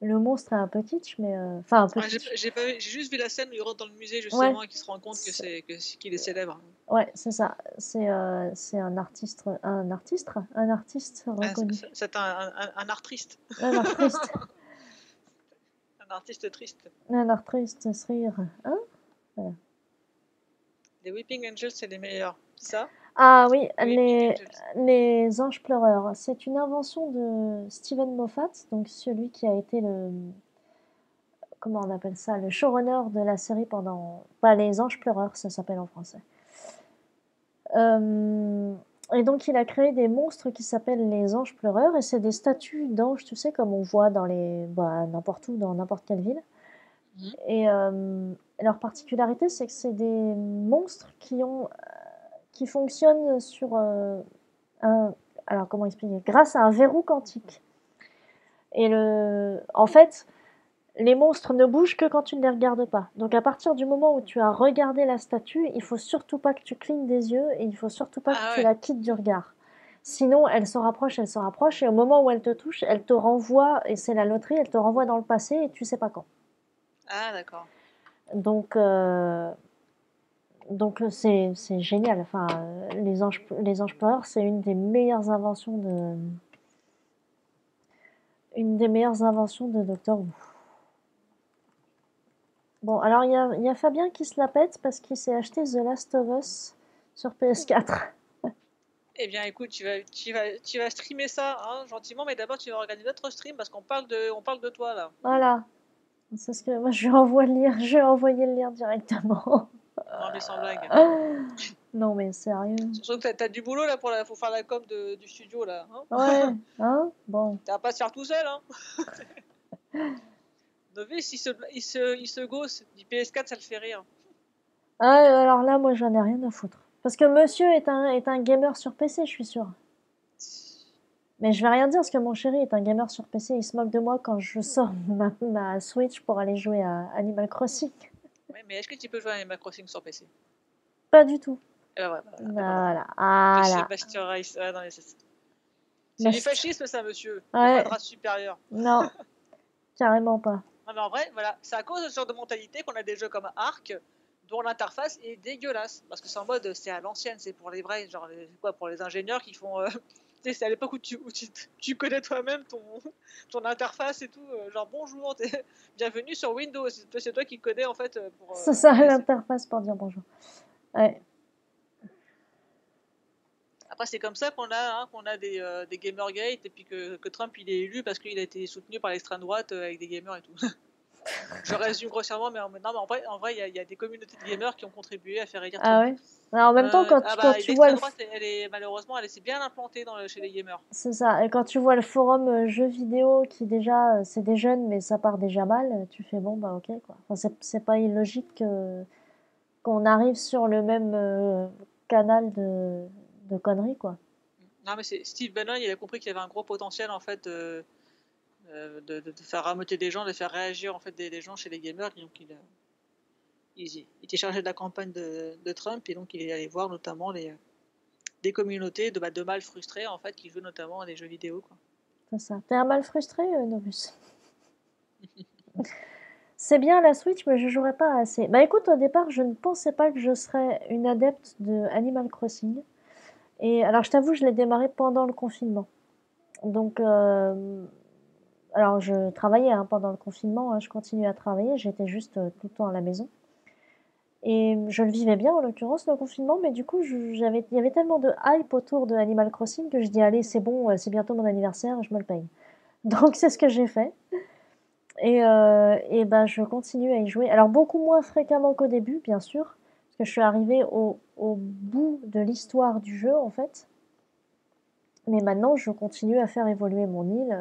le monstre est un peu kitsch, mais. Enfin, un peu Ah, kitsch. j'ai juste vu la scène où il rentre dans le musée, Ouais, justement, et qu'il se rend compte c'est qu'il est célèbre. ouais, c'est ça. C'est un artiste, un artiste Ah, reconnu. c'est un artiste. Un artiste, Un artiste triste. un artiste rire. Hein? Voilà. Les Weeping Angels, c'est les meilleurs. Ça? Ah oui, Les Weeping Angels. les anges pleureurs. C'est une invention de Steven Moffat, donc celui qui a été le, comment on appelle ça, le showrunner de la série pendant, pas les anges pleureurs, ça s'appelle en français. Et donc il a créé des monstres qui s'appellent les anges pleureurs, et c'est des statues d'anges, tu sais, comme on voit dans les, bah, n'importe où, dans n'importe quelle ville. Et leur particularité, c'est que c'est des monstres qui fonctionnent sur un, alors comment expliquer, grâce à un verrou quantique. Et en fait, les monstres ne bougent que quand tu ne les regardes pas. Donc à partir du moment où tu as regardé la statue, il faut surtout pas que tu clignes des yeux et il faut surtout pas que Ah tu ouais. la quittes du regard. Sinon, elle se rapproche, et au moment où elle te touche, elle te renvoie, et c'est la loterie, elle te renvoie dans le passé et tu sais pas quand. Ah, d'accord. Donc, c'est génial. Enfin, les anges pleureurs, c'est une des meilleures inventions de Doctor Who. Bon, alors il y a Fabien qui se la pète parce qu'il s'est acheté The Last of Us sur PS4. Eh bien, écoute, tu vas streamer ça, hein, gentiment, mais d'abord tu vas regarder notre stream parce on parle de toi là. Voilà. C'est ce que moi je vais envoyer le lien directement. Non, mais sans blague. Non mais sérieux. Surtout que t'as du boulot là faut faire la com du studio là. Hein. Ouais, hein? Bon. T'as pas à se faire tout seul, hein. Novice, il se gosse. Du PS4, ça le fait rire. Ah, alors là, moi j'en ai rien à foutre. Parce que monsieur est un gamer sur PC, je suis sûre. Mais je vais rien dire parce que mon chéri est un gamer sur PC. Il se moque de moi quand je sors ma Switch pour aller jouer à Animal Crossing. Ouais, mais est-ce que tu peux jouer à Animal Crossing sur PC? Pas du tout. Et ben voilà. Voilà. Monsieur Voilà. Master Race. Ah, non, mais c'est du Mast- fascisme, ça, monsieur. Il n'y a Ouais. pas de race supérieure. Non, carrément pas. Non, mais en vrai, voilà, c'est à cause de ce genre de mentalité qu'on a des jeux comme Ark, dont l'interface est dégueulasse. Parce que c'est en mode, c'est à l'ancienne, c'est pour les vrais, genre, pour les ingénieurs qui font. Tu sais, c'est à l'époque où tu connais toi-même ton interface et tout. Genre, bonjour, bienvenue sur Windows. C'est toi qui connais, en fait, pour. C'est ça l'interface pour dire bonjour. Ouais. Après, c'est comme ça qu'on a des Gamergate et puis que Trump il est élu parce qu'il a été soutenu par l'extrême droite avec des gamers et tout. Je résume grossièrement, mais en vrai, il y a des communautés de gamers qui ont contribué à faire élire Trump. Ah ouais. Alors, en même temps, quand tu vois l'extrême droite, malheureusement, elle s'est bien implantée chez les gamers. C'est ça. Et quand tu vois le forum jeux vidéo qui déjà, c'est des jeunes, mais ça part déjà mal, tu fais bon, bah ok, quoi. Enfin, c'est pas illogique qu'on arrive sur le même canal de conneries, quoi. Non, mais Steve Bannon, il a compris qu'il y avait un gros potentiel, en fait, de faire rameuter des gens, de faire réagir, en fait, des gens chez les gamers. Et donc, il était chargé de la campagne de Trump, et donc il est allé voir notamment des communautés de mal frustrés, en fait, qui jouent notamment à des jeux vidéo, quoi. C'est ça. T'es un mal frustré, Novus? C'est bien la Switch, mais je jouerai pas assez. Bah écoute, au départ, je ne pensais pas que je serais une adepte de Animal Crossing. Et alors, je t'avoue, je l'ai démarré pendant le confinement. Donc, alors je travaillais hein, pendant le confinement, hein, je continuais à travailler, j'étais juste tout le temps à la maison. Et je le vivais bien en l'occurrence le confinement, mais du coup il y avait tellement de hype autour de Animal Crossing que je dis allez c'est bon, c'est bientôt mon anniversaire, je me le paye. Donc c'est ce que j'ai fait. Et ben je continue à y jouer. Alors beaucoup moins fréquemment qu'au début, bien sûr, parce que je suis arrivée au bout de l'histoire du jeu en fait. Mais maintenant je continue à faire évoluer mon île.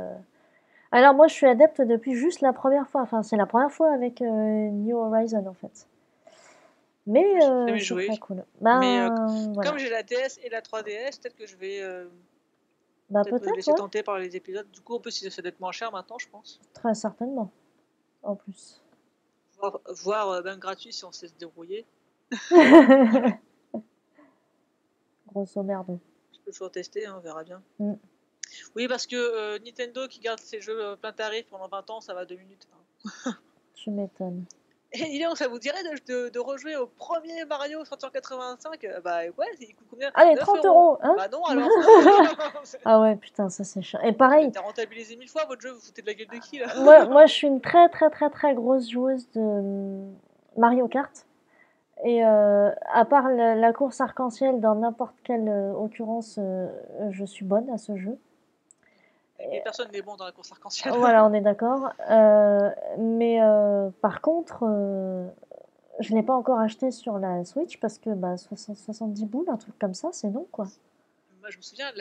Alors moi je suis adepte depuis juste la première fois, enfin c'est la première fois avec New Horizon en fait. Mais J'ai jamais c'est joué. très cool. Mais Voilà. comme j'ai la DS et la 3DS, peut-être que je vais Bah peut-être me peut-être, laisser ouais. tenter par les épisodes. Du coup, en plus, ça doit être moins cher maintenant, je pense. Très certainement. En plus. Voire même gratuit si on sait se débrouiller. Grosso merde. Je peux toujours tester, hein, on verra bien. Mm. Oui, parce que Nintendo qui garde ses jeux plein tarif pendant 20 ans, ça va 2 minutes. Hein. Tu m'étonnes. Et dis donc, ça vous dirait de rejouer au premier Mario sorti en 85? Bah ouais, il coûte combien? Allez, 9 30 euros. €, hein? Bah non alors. Ah ouais, putain, ça c'est chiant. Et pareil, T'as rentabilisé 1000 fois votre jeu, vous foutez de la gueule de qui là? moi je suis une très grosse joueuse de Mario Kart. Et à part la course arc-en-ciel dans n'importe quelle occurrence, je suis bonne à ce jeu. Et personne n'est bon dans la course arc-en-ciel. Voilà, on est d'accord. Mais par contre, je l'ai pas encore acheté sur la Switch parce que bah, 70 boules, un truc comme ça, c'est non quoi. Moi je me souviens,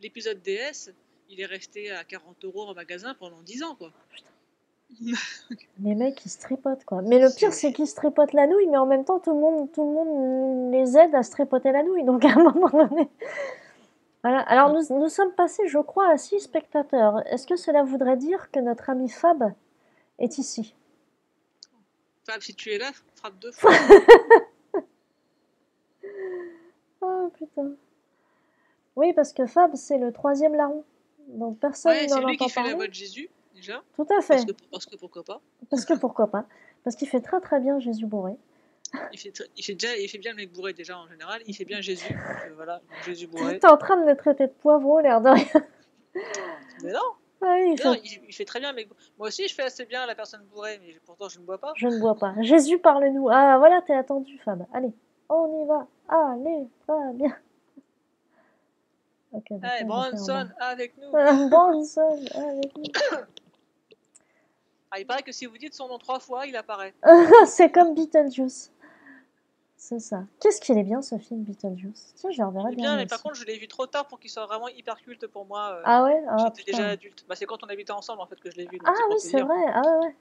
l'épisode DS, il est resté à 40 € en magasin pendant 10 ans quoi. Les mecs ils se tripotent quoi. Mais le pire c'est qu'ils se tripotent la nouille, mais en même temps tout le monde les aide à se tripoter la nouille. Donc à un moment donné. Voilà. Alors nous sommes passés, je crois, à 6 spectateurs. Est-ce que cela voudrait dire que notre ami Fab est ici? Fab, si tu es là, frappe 2 fois. Oh putain. Oui, parce que Fab c'est le 3e larron. Donc personne Ouais, c'est n'en lui qui entend fait la parler. voix de Jésus, déjà. Tout à fait. Parce que pourquoi pas. Parce que pourquoi pas. Parce qu'il fait très très bien Jésus bourré. Il fait bien le mec bourré déjà en général. Il fait bien Jésus. Donc, voilà, Jésus bourré. T'es en train de le traiter de poivreau, l'air de rien. Mais non, Ouais, il fait très bien. Mais moi aussi, je fais assez bien la personne bourrée, mais pourtant, je ne bois pas. Je ne bois pas. Jésus, parle-nous. Ah, voilà, t'es attendu, Fab. Allez, on y va. Allez, va bien. Ok, donc Allez, là, Bronson, avec nous. Bronson, avec nous. Ah, il paraît que si vous dites son nom 3 fois, il apparaît. C'est comme Beetlejuice. C'est ça. Qu'est-ce qu'il est bien ce film Beetlejuice? Tiens, je le reverrai Il est bien. bien, mais par contre, je l'ai vu trop tard pour qu'il soit vraiment hyper culte pour moi. Ah ouais? Ah, J'étais putain. déjà adulte. Bah, c'est quand on habitait ensemble en fait que je l'ai vu. Donc Ah oui, c'est vrai. Ah ouais, ouais.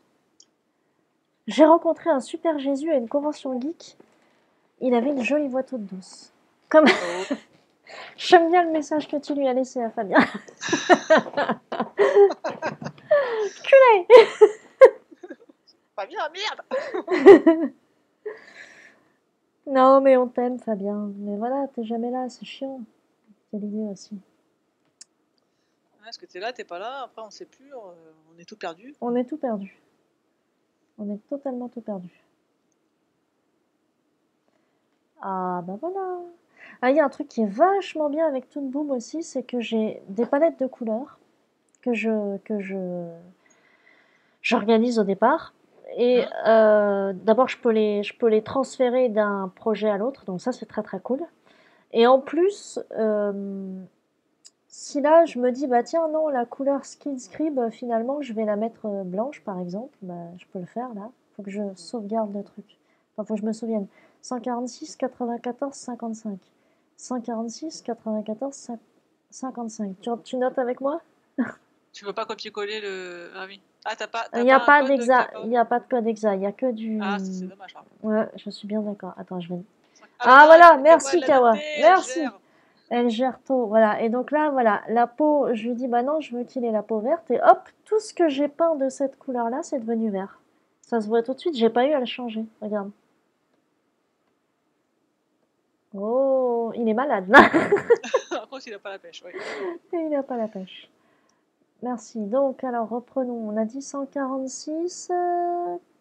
J'ai rencontré un super Jésus à une convention geek. Il avait une jolie voix toute douce. Comme. Oh. J'aime bien le message que tu lui as laissé à Fabien. Culé. Fabien, merde. Non, mais on t'aime, Fabien. Mais voilà, t'es jamais là, c'est chiant. C'est l'idée aussi. Ouais, est-ce que t'es là, t'es pas là? Après, on sait plus. On est tout perdu. On est tout perdu. On est totalement tout perdu. Ah, bah voilà. Ah, il y a un truc qui est vachement bien avec Toon Boom aussi, c'est que j'ai des palettes de couleurs que j'organise au départ. Et d'abord, je peux les transférer d'un projet à l'autre, donc ça c'est très très cool. Et en plus, si là je me dis bah tiens non la couleur Skin Scribe finalement je vais la mettre blanche par exemple, bah je peux le faire là. Faut que je sauvegarde le truc. Enfin faut que je me souvienne. 146 94 55. 146 94 55. Tu notes avec moi? Tu veux pas copier-coller le. Ah oui. Ah, t'as pas. Il n'y a pas d'exa. il y a pas de code exact, il y a que du. Ah, c'est dommage. Hein. Ouais, je suis bien d'accord. Attends, je vais. Ah non, voilà, merci Kawa. Merci. Elle gère. Elle gère tout, voilà. Et donc là, voilà, la peau, je lui dis, bah non, je veux qu'il ait la peau verte. Et hop, tout ce que j'ai peint de cette couleur-là, c'est devenu vert. Ça se voit tout de suite, j'ai pas eu à le changer. Regarde. Oh, il est malade, là. Par contre, il a pas la pêche, oui. Il n'a pas la pêche. Merci. Donc, alors, reprenons. On a dit 146,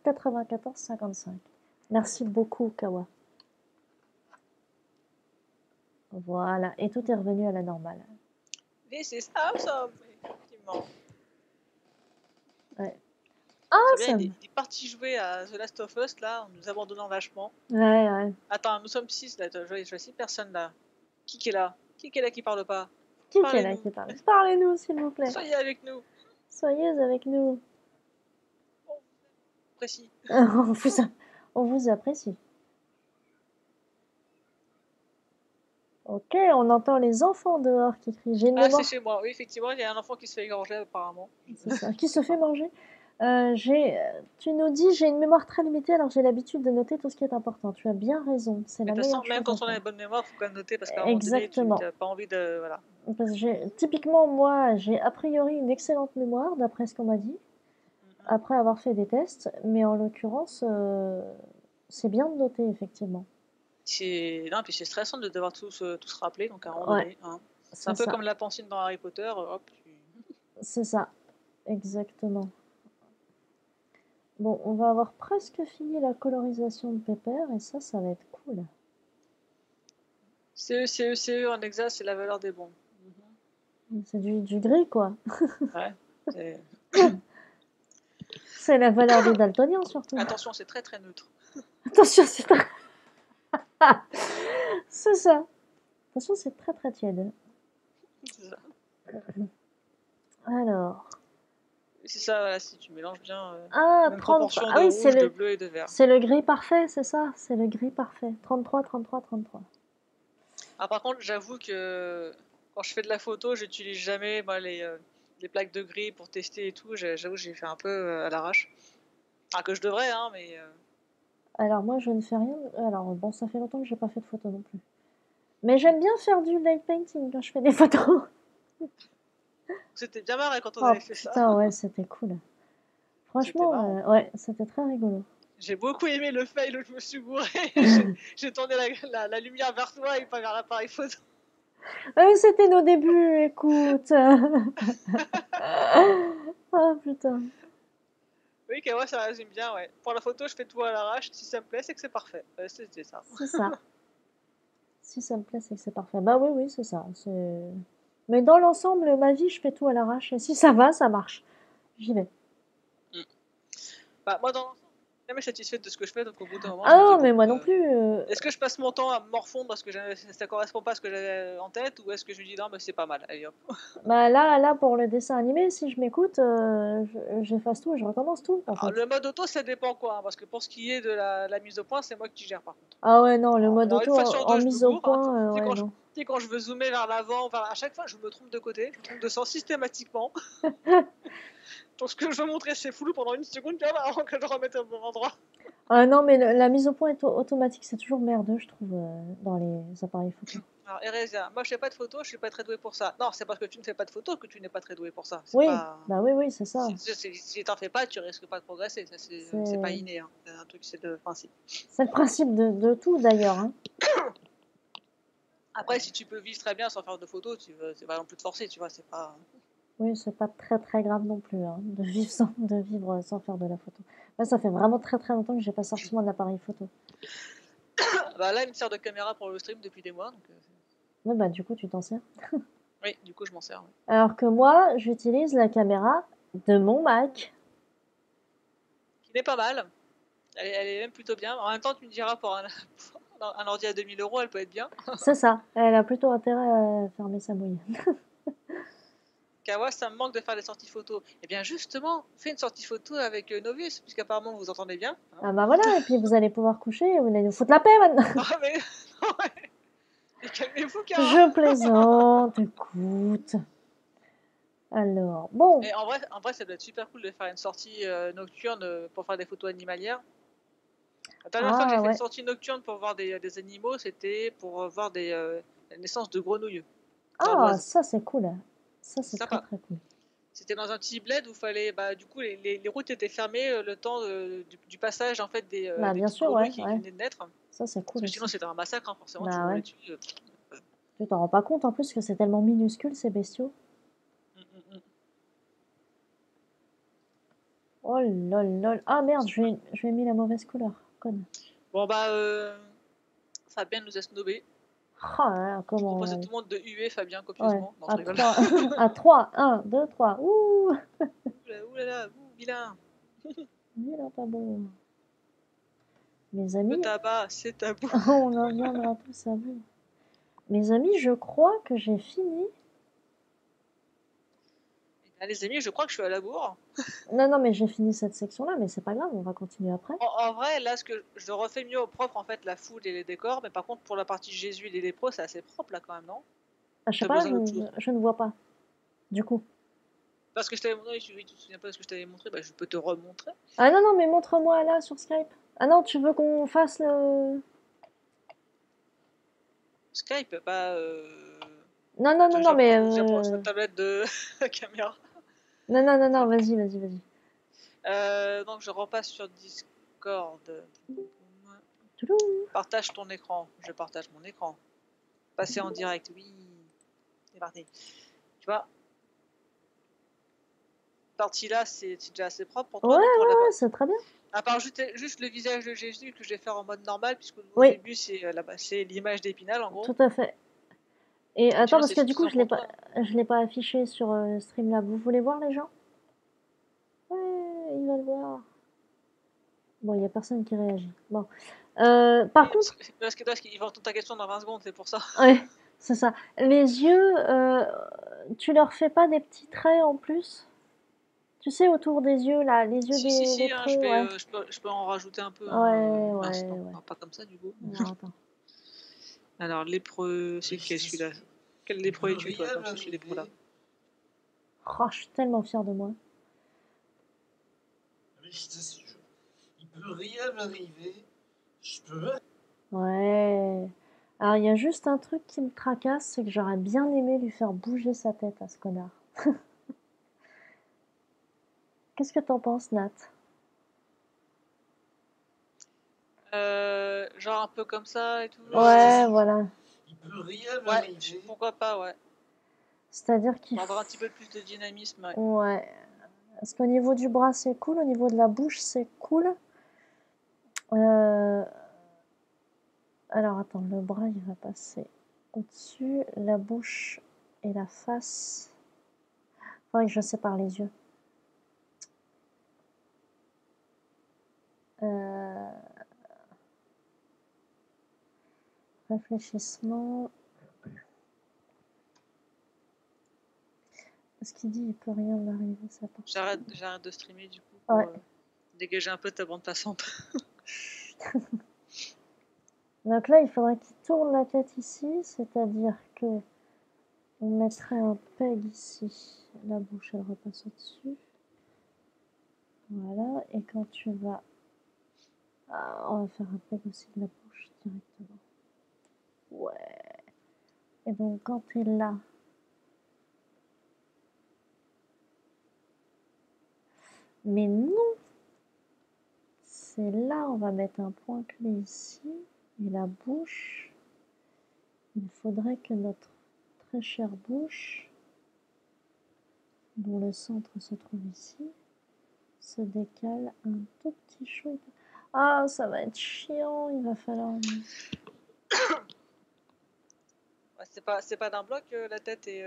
94, 55. Merci beaucoup, Kawa. Voilà. Et tout est revenu à la normale. This is awesome, effectivement. Ouais. Awesome. Il est parti jouer à The Last of Us, là, en nous abandonnant vachement. Ouais, ouais. Attends, nous sommes 6, là. Je vois 6 personnes, là. Qui est là? Qui est là qui parle pas? Qui est là qui parle? Parlez-nous, s'il vous plaît. Soyez avec nous. Soyez avec nous. Précis. On vous apprécie. Ok, on entend les enfants dehors qui crient. Ah, c'est chez moi. Oui, effectivement, il y a un enfant qui se fait égorger, apparemment. C'est ça. Qui se fait manger. Tu nous dis, j'ai une mémoire très limitée, alors j'ai l'habitude de noter tout ce qui est important. Tu as bien raison, c'est Mais la de toute façon, meilleure même chose à quand on a une faire. bonne mémoire, il faut quand même noter parce qu'à un moment donné, tu Exactement. n'as pas envie de. Voilà. Parce que typiquement, moi, j'ai a priori une excellente mémoire, d'après ce qu'on m'a dit, après avoir fait des tests, mais en l'occurrence, c'est bien de noter, effectivement. Non, puis c'est stressant de devoir tout se rappeler, donc à un moment Ouais, donné. Hein. C'est c'est un peu ça. comme la pensine dans Harry Potter, hop. C'est ça, exactement. Bon, on va avoir presque fini la colorisation de Pepper, et ça va être cool. CE en Exa, c'est la valeur des bons. C'est du gris, quoi. Ouais. c'est- C'est la valeur des daltoniens, surtout. Attention, c'est très très neutre. Attention, c'est très... C'est ça. Attention, c'est très très tiède. C'est ça. Alors... C'est ça, voilà, si tu mélanges bien Ah, même 30... proportion Ah de oui, rouge, de bleu et de vert. c'est le gris parfait, c'est ça? C'est le gris parfait. 33, 33, 33. Ah, par contre, j'avoue que quand je fais de la photo, j'utilise jamais moi, les plaques de gris pour tester et tout. J'avoue, j'ai fait un peu à l'arrache. Ah, que je devrais, hein, mais Alors moi, je ne fais rien... Alors bon, ça fait longtemps que j'ai pas fait de photos non plus. Mais j'aime bien faire du light painting quand je fais des photos. c'était bien marré quand on Oh avait fait ça. putain, ouais, c'était cool. C'était marrant. Franchement, ouais, c'était très rigolo. J'ai beaucoup aimé le fail où je me suis bourré. J'ai tourné la lumière vers toi et pas vers l'appareil photo. C'était nos débuts, écoute. Ah putain. Oui, Kawa, ça résume bien, ouais. Pour la photo, je fais tout à l'arrache. Si ça me plaît, c'est que c'est parfait. C'était ça. C'est ça. Si ça me plaît, c'est que c'est parfait. Bah oui, oui, c'est ça. Mais dans l'ensemble, ma vie, je fais tout à l'arrache. Et si ça va, ça marche. J'y vais. Bah, moi, dans l'ensemble, je suis jamais satisfaite de ce que je fais, donc au bout d'un moment, Ah je me dis, non, bon, mais moi non plus. est-ce que je passe mon temps à me morfondre parce que ça correspond pas à ce que j'avais en tête, ou est-ce que je me dis, non, mais c'est pas mal, allez hop. Bah là, pour le dessin animé, si je m'écoute, j'efface tout et je recommence tout, en Alors, fait. le mode auto, ça dépend quoi, hein, parce que pour ce qui est de la mise au point, c'est moi qui gère par contre. Ah ouais, non, le Alors, mode une auto fois sur en deux, je me mise au gourre. Hein. point, Tu sais, ouais, non. quand je veux zoomer vers l'avant, à chaque fois, je me trompe de côté, je me trompe de sens systématiquement. Donc, ce que je veux montrer, c'est flou pendant une seconde, bien avant que je remette au bon endroit. Ah non, mais la mise au point automatique, c'est toujours merdeux, je trouve, dans les appareils photo. Alors, Erezia, moi je fais pas de photos, je suis pas très doué pour ça. Non, c'est parce que tu ne fais pas de photos que tu n'es pas très doué pour ça. Oui, Pas... bah oui, c'est ça. Si t'en fais pas, tu risques pas de progresser. Ça, c'est pas inné. Hein. C'est un truc, c'est le principe. C'est le principe de tout, d'ailleurs. Hein. Après, si tu peux vivre très bien sans faire de photos, c'est pas non plus de forcer, tu vois. C'est pas. Oui, c'est pas très très grave non plus, hein, de vivre sans faire de la photo. Moi, ça fait vraiment très très longtemps que j'ai pas sorti mon appareil photo. Bah là, il me sert de caméra pour le stream depuis des mois. Donc, Ouais, bah du coup, tu t'en sers. oui, du coup, je m'en sers. Ouais. Alors que moi, j'utilise la caméra de mon Mac. Qui n'est pas mal. Elle est même plutôt bien. En même temps, tu me diras, pour un ordi à 2000 €, elle peut être bien. C'est ça. Elle a plutôt intérêt à fermer sa mouille. Kawa, ça me manque de faire des sorties photos. Eh bien, justement, fais une sortie photo avec Novus, puisqu'apparemment vous entendez bien. Hein. Ah bah voilà, et puis vous allez pouvoir coucher, vous allez nous foutre la paix maintenant. Ah, mais mais calmez-vous, Kara. Je plaisante, écoute. Alors, bon. Mais en vrai, ça doit être super cool de faire une sortie nocturne pour faire des photos animalières. La dernière fois que j'ai fait une sortie nocturne pour voir des animaux, c'était pour voir la naissance de grenouilles. Ah, ça c'est cool. Ça c'est très très cool. C'était dans un petit bled où fallait, du coup, les routes étaient fermées le temps du passage en fait des bien sûr, grenouilles qui venaient de naître. Ça c'est cool. Parce que sinon c'était un massacre, hein, forcément. Bah, tu roules dessus. Tu t'en rends pas compte en plus que c'est tellement minuscule ces bestiaux. Oh lol. Ah merde, je lui ai mis la mauvaise couleur. Conne. Bon Fabien nous a snobé. Ah, comment Je propose à tout le monde de huer Fabien copieusement. Non, je rigole. À 3, 1, 2, 3. Ouh. Oulala, vilain. Vilain tabou. Mes amis. Le tabac, c'est tabou. On en viendra tous à bout. Mes amis, je crois que j'ai fini. Les amis, je crois que je suis à la bourre. Non, mais j'ai fini cette section-là, mais c'est pas grave, on va continuer après. En vrai, là, ce que je refais mieux au propre, en fait, la foule et les décors, mais par contre, pour la partie Jésus et les lépreux, c'est assez propre, là, quand même, non? Je sais pas, je ne vois pas. Du coup. Parce que je t'avais montré, tu te souviens pas de ce que je t'avais montré, bah je peux te remontrer. Ah non, non, mais montre-moi là sur Skype. Ah non, tu veux qu'on fasse le... Skype, bah Non, non, non, non, mais... j'approche la tablette de la caméra. Non, non, non, non, vas-y, vas-y, vas-y. Donc je repasse sur Discord. Toulou. Partage ton écran. Je partage mon écran. Passer en direct, oui. C'est parti. Tu vois, partie là, c'est déjà assez propre pour toi, Ouais, non, pour ouais, c'est très bien. À part juste le visage de Jésus que je vais faire en mode normal, puisque au Oui. début c'est l'image d'Épinal en gros. Tout à fait. Et attends, Sinon, parce que c'est du coup, suffisant pour toi. je l'ai pas affiché sur Streamlab. Vous voulez voir les gens? Ouais, ils veulent voir. Bon, il y a personne qui réagit. Bon. Par contre... Parce qu'ils vont entendre ta question dans 20 secondes, c'est pour ça. Ouais, c'est ça. Les yeux, tu leur fais pas des petits traits en plus? Tu sais, autour des yeux, là, les yeux Si, des hein, lépreux, ouais. je peux en rajouter un peu. Ouais, Un ouais, instant. ouais. Non, pas comme ça, du coup. Alors, attends. Alors, lépreux, c'est quel celui-là? Quel lépreux es-tu, toi, comme c'est ce lépreux-là? Oh, je suis tellement fière de moi. Mais je t'assure, il peut rien m'arriver. Je peux... Ouais. Alors, il y a juste un truc qui me tracasse, c'est que j'aurais bien aimé lui faire bouger sa tête à ce connard. Qu'est-ce que t'en penses, Nat? Genre un peu comme ça et tout. Ouais, voilà. Il peut rien m'arriver. Ouais, pourquoi pas, ouais. C'est-à-dire qu'il faut avoir un petit peu plus de dynamisme, ouais. Ouais. Parce qu'au niveau du bras, c'est cool. Au niveau de la bouche, c'est cool. Alors, attends, le bras, il va passer au-dessus. La bouche et la face. Faudrait que je sépare les yeux. Réfléchissement. Ce qu'il dit, il peut rien m'arriver, ça part. J'arrête de streamer du coup pour dégager un peu ta bande passante. Donc là, il faudrait qu'il tourne la tête ici, c'est-à-dire que on mettrait un peg ici. La bouche, elle repasse au-dessus. Voilà, et quand tu vas... Ah, on va faire un peg aussi de la bouche directement. Ouais. Et donc quand tu es là, mais non, c'est là, on va mettre un point clé ici, et la bouche, il faudrait que notre très chère bouche, dont le centre se trouve ici, se décale un tout petit chouette. Ah, ça va être chiant, il va falloir... C'est pas d'un bloc la tête et...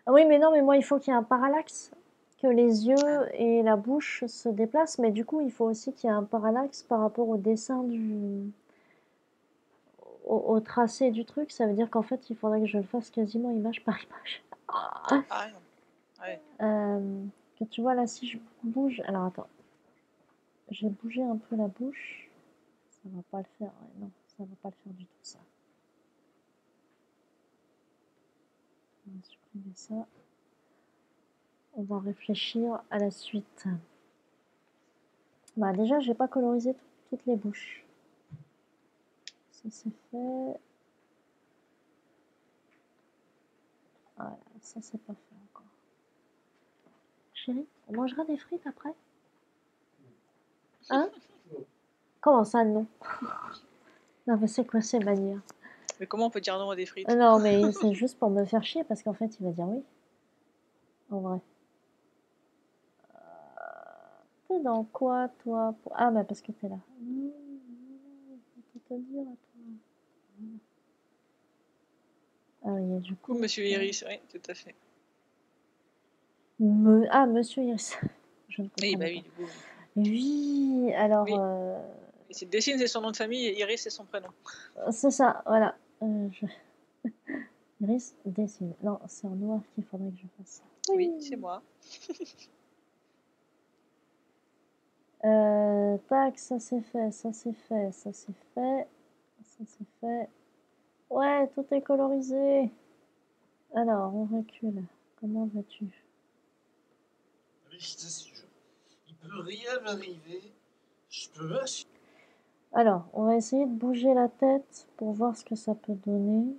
Ah oui, mais non, mais moi, il faut qu'il y ait un parallaxe, que les yeux et la bouche se déplacent, mais du coup, il faut aussi qu'il y ait un parallaxe par rapport au dessin au tracé du truc. Ça veut dire qu'en fait, il faudrait que je le fasse quasiment image par image. Ah non. Ouais. Que tu vois là, si je bouge... Alors, attends. J'ai bougé un peu la bouche. Ça va pas le faire. Ouais, non, ça va pas le faire du tout, ça. On va supprimer ça. On va réfléchir à la suite. Bah déjà, j'ai pas colorisé toutes les bouches. Ça c'est fait. Voilà, ça c'est pas fait encore. Chérie, on mangera des frites après? Hein? Comment ça, non? Non, mais c'est quoi ces manières? Mais comment on peut dire non à des frites? Non, mais c'est juste pour me faire chier, parce qu'en fait, il va dire oui. En vrai. T'es dans quoi, toi? Ah, bah parce que t'es là. Non, je peux te dire à toi. Ah oui, du coup... Monsieur Iris, oui, tout à fait. Ah, Monsieur Iris. Je ne comprends pas. Oui, du coup. Oui, alors... Oui. Et Dessine, c'est son nom de famille, et Iris, c'est son prénom. C'est ça, voilà. Iris dessine. Non, c'est en noir qu'il faudrait que je fasse ça. Oui, c'est moi. Tac, ça c'est fait, ça c'est fait, ça c'est fait, ça c'est fait. Ouais, tout est colorisé. Alors, on recule Comment vas-tu? Mais je t'assure, il peut rien m'arriver. Je peux m'assurer. Alors, on va essayer de bouger la tête pour voir ce que ça peut donner.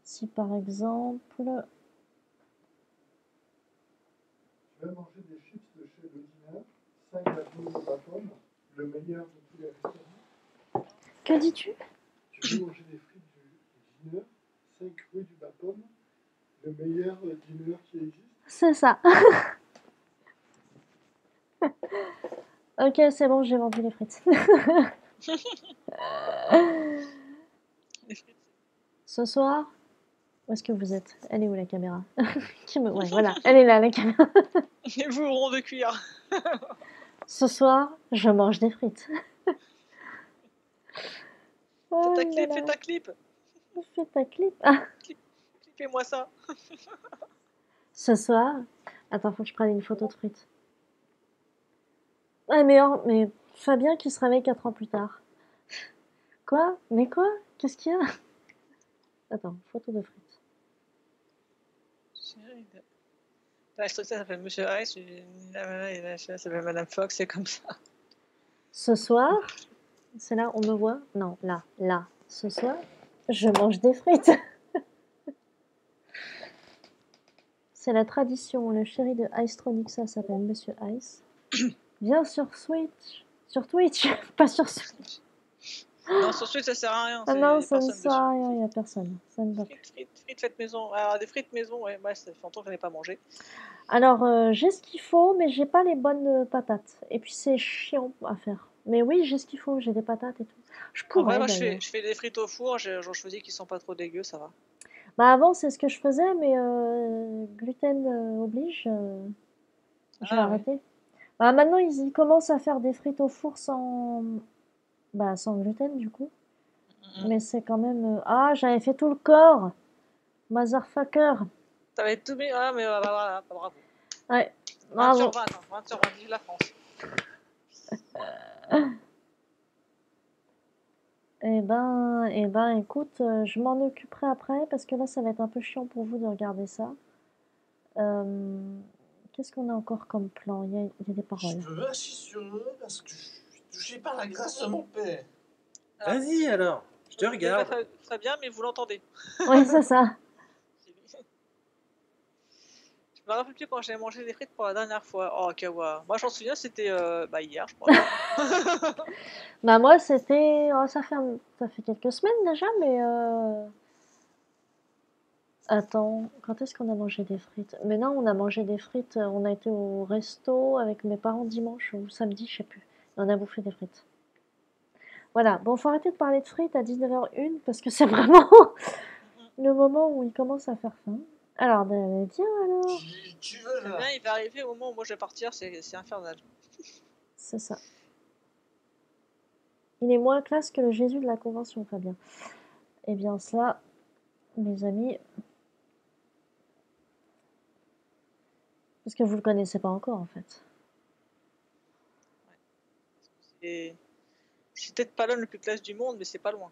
Si par exemple... Tu vas manger des chips de chez Le Dîner, 5 McDo au bas-pomme, le meilleur de tous les restaurants. Que dis-tu? Tu veux manger des frites du Dîner, 5 rue du bas-pomme, le meilleur dîner qui existe. C'est ça. Ok, c'est bon, j'ai vendu les frites. Les frites. Ce soir, où est-ce que vous êtes? Elle est où la caméra? Ouais, voilà, elle est là, la caméra. Les bourrons de cuir. Ce soir, je mange des frites. Fais Oh ta là clip, là. fais ta clip. Fais ta clip. Ah, Clippez-moi ça. ce soir... Attends, faut que je prenne une photo de frites. Ah, mais Fabien qui se réveille 4 ans plus tard. Quoi? Mais quoi? Qu'est-ce qu'il y a? Attends, photo de frites. La structure s'appelle Monsieur Ice, la s'appelle Madame Fox, c'est comme ça. Ce soir, c'est là, on me voit? Non, là, là. Ce soir, je mange des frites. C'est la tradition. Le chéri de Icetronixa s'appelle Monsieur Ice. Viens sur Switch. Sur Twitch, pas sur Switch. Non, sur Switch, ça sert à rien. Ah y non, a ça ne personne sert à dessus. rien, il n'y a personne. Ça ne va plus. Frites faites maison. Alors, des frites maison, ouais, ça fait longtemps que je n'en ai pas mangé. Alors, j'ai ce qu'il faut, mais j'ai pas les bonnes patates. Et puis, c'est chiant à faire. Mais oui, j'ai ce qu'il faut, j'ai des patates et tout. Je En pourrais, vrai, moi, d'ailleurs. je fais des frites au four, genre, je choisis qui sont pas trop dégueux, ça va. Bah, avant, c'est ce que je faisais, mais gluten oblige, j'ai Ah, ouais. arrêté. Bah, maintenant, ils commencent à faire des frites au four sans gluten, du coup. Mais c'est quand même... Ah, j'avais fait tout le corps! Motherfucker! T'avais tout mis. Ah, mais voilà, bravo. Ouais, 20 sur bravo. 20, hein, 20 sur 20, vive la France. Eh ben, écoute, je m'en occuperai après, parce que là, ça va être un peu chiant pour vous de regarder ça. Qu'est-ce qu'on a encore comme plan? Il y a des paroles. Je peux m'assurer sur eux parce que je suis touché par la grâce de mon père. Alors, Vas-y alors, je te vous voyez pas regarde. Fabien, mais vous l'entendez. Oui, c'est ça. Je me rappelle plus quand j'ai mangé des frites pour la dernière fois. Oh, Kawa. Moi, j'en souviens, c'était hier, je crois. Bah moi, c'était... Oh, ça fait quelques semaines déjà, mais... Attends, quand est-ce qu'on a mangé des frites? Mais non, on a mangé des frites, on a été au resto avec mes parents dimanche ou samedi, je sais plus. Et on a bouffé des frites. Voilà, bon, faut arrêter de parler de frites à 19h01 parce que c'est vraiment le moment où il commence à faire faim. Alors, tiens alors, Tu veux là? Fabien, il va arriver au moment où moi je vais partir, c'est infernal. c'est ça. Il est moins classe que le Jésus de la Convention, Fabien. Eh bien cela, mes amis, parce que vous le connaissez pas encore en fait. C'est peut-être pas l'homme le plus classe du monde, mais c'est pas loin.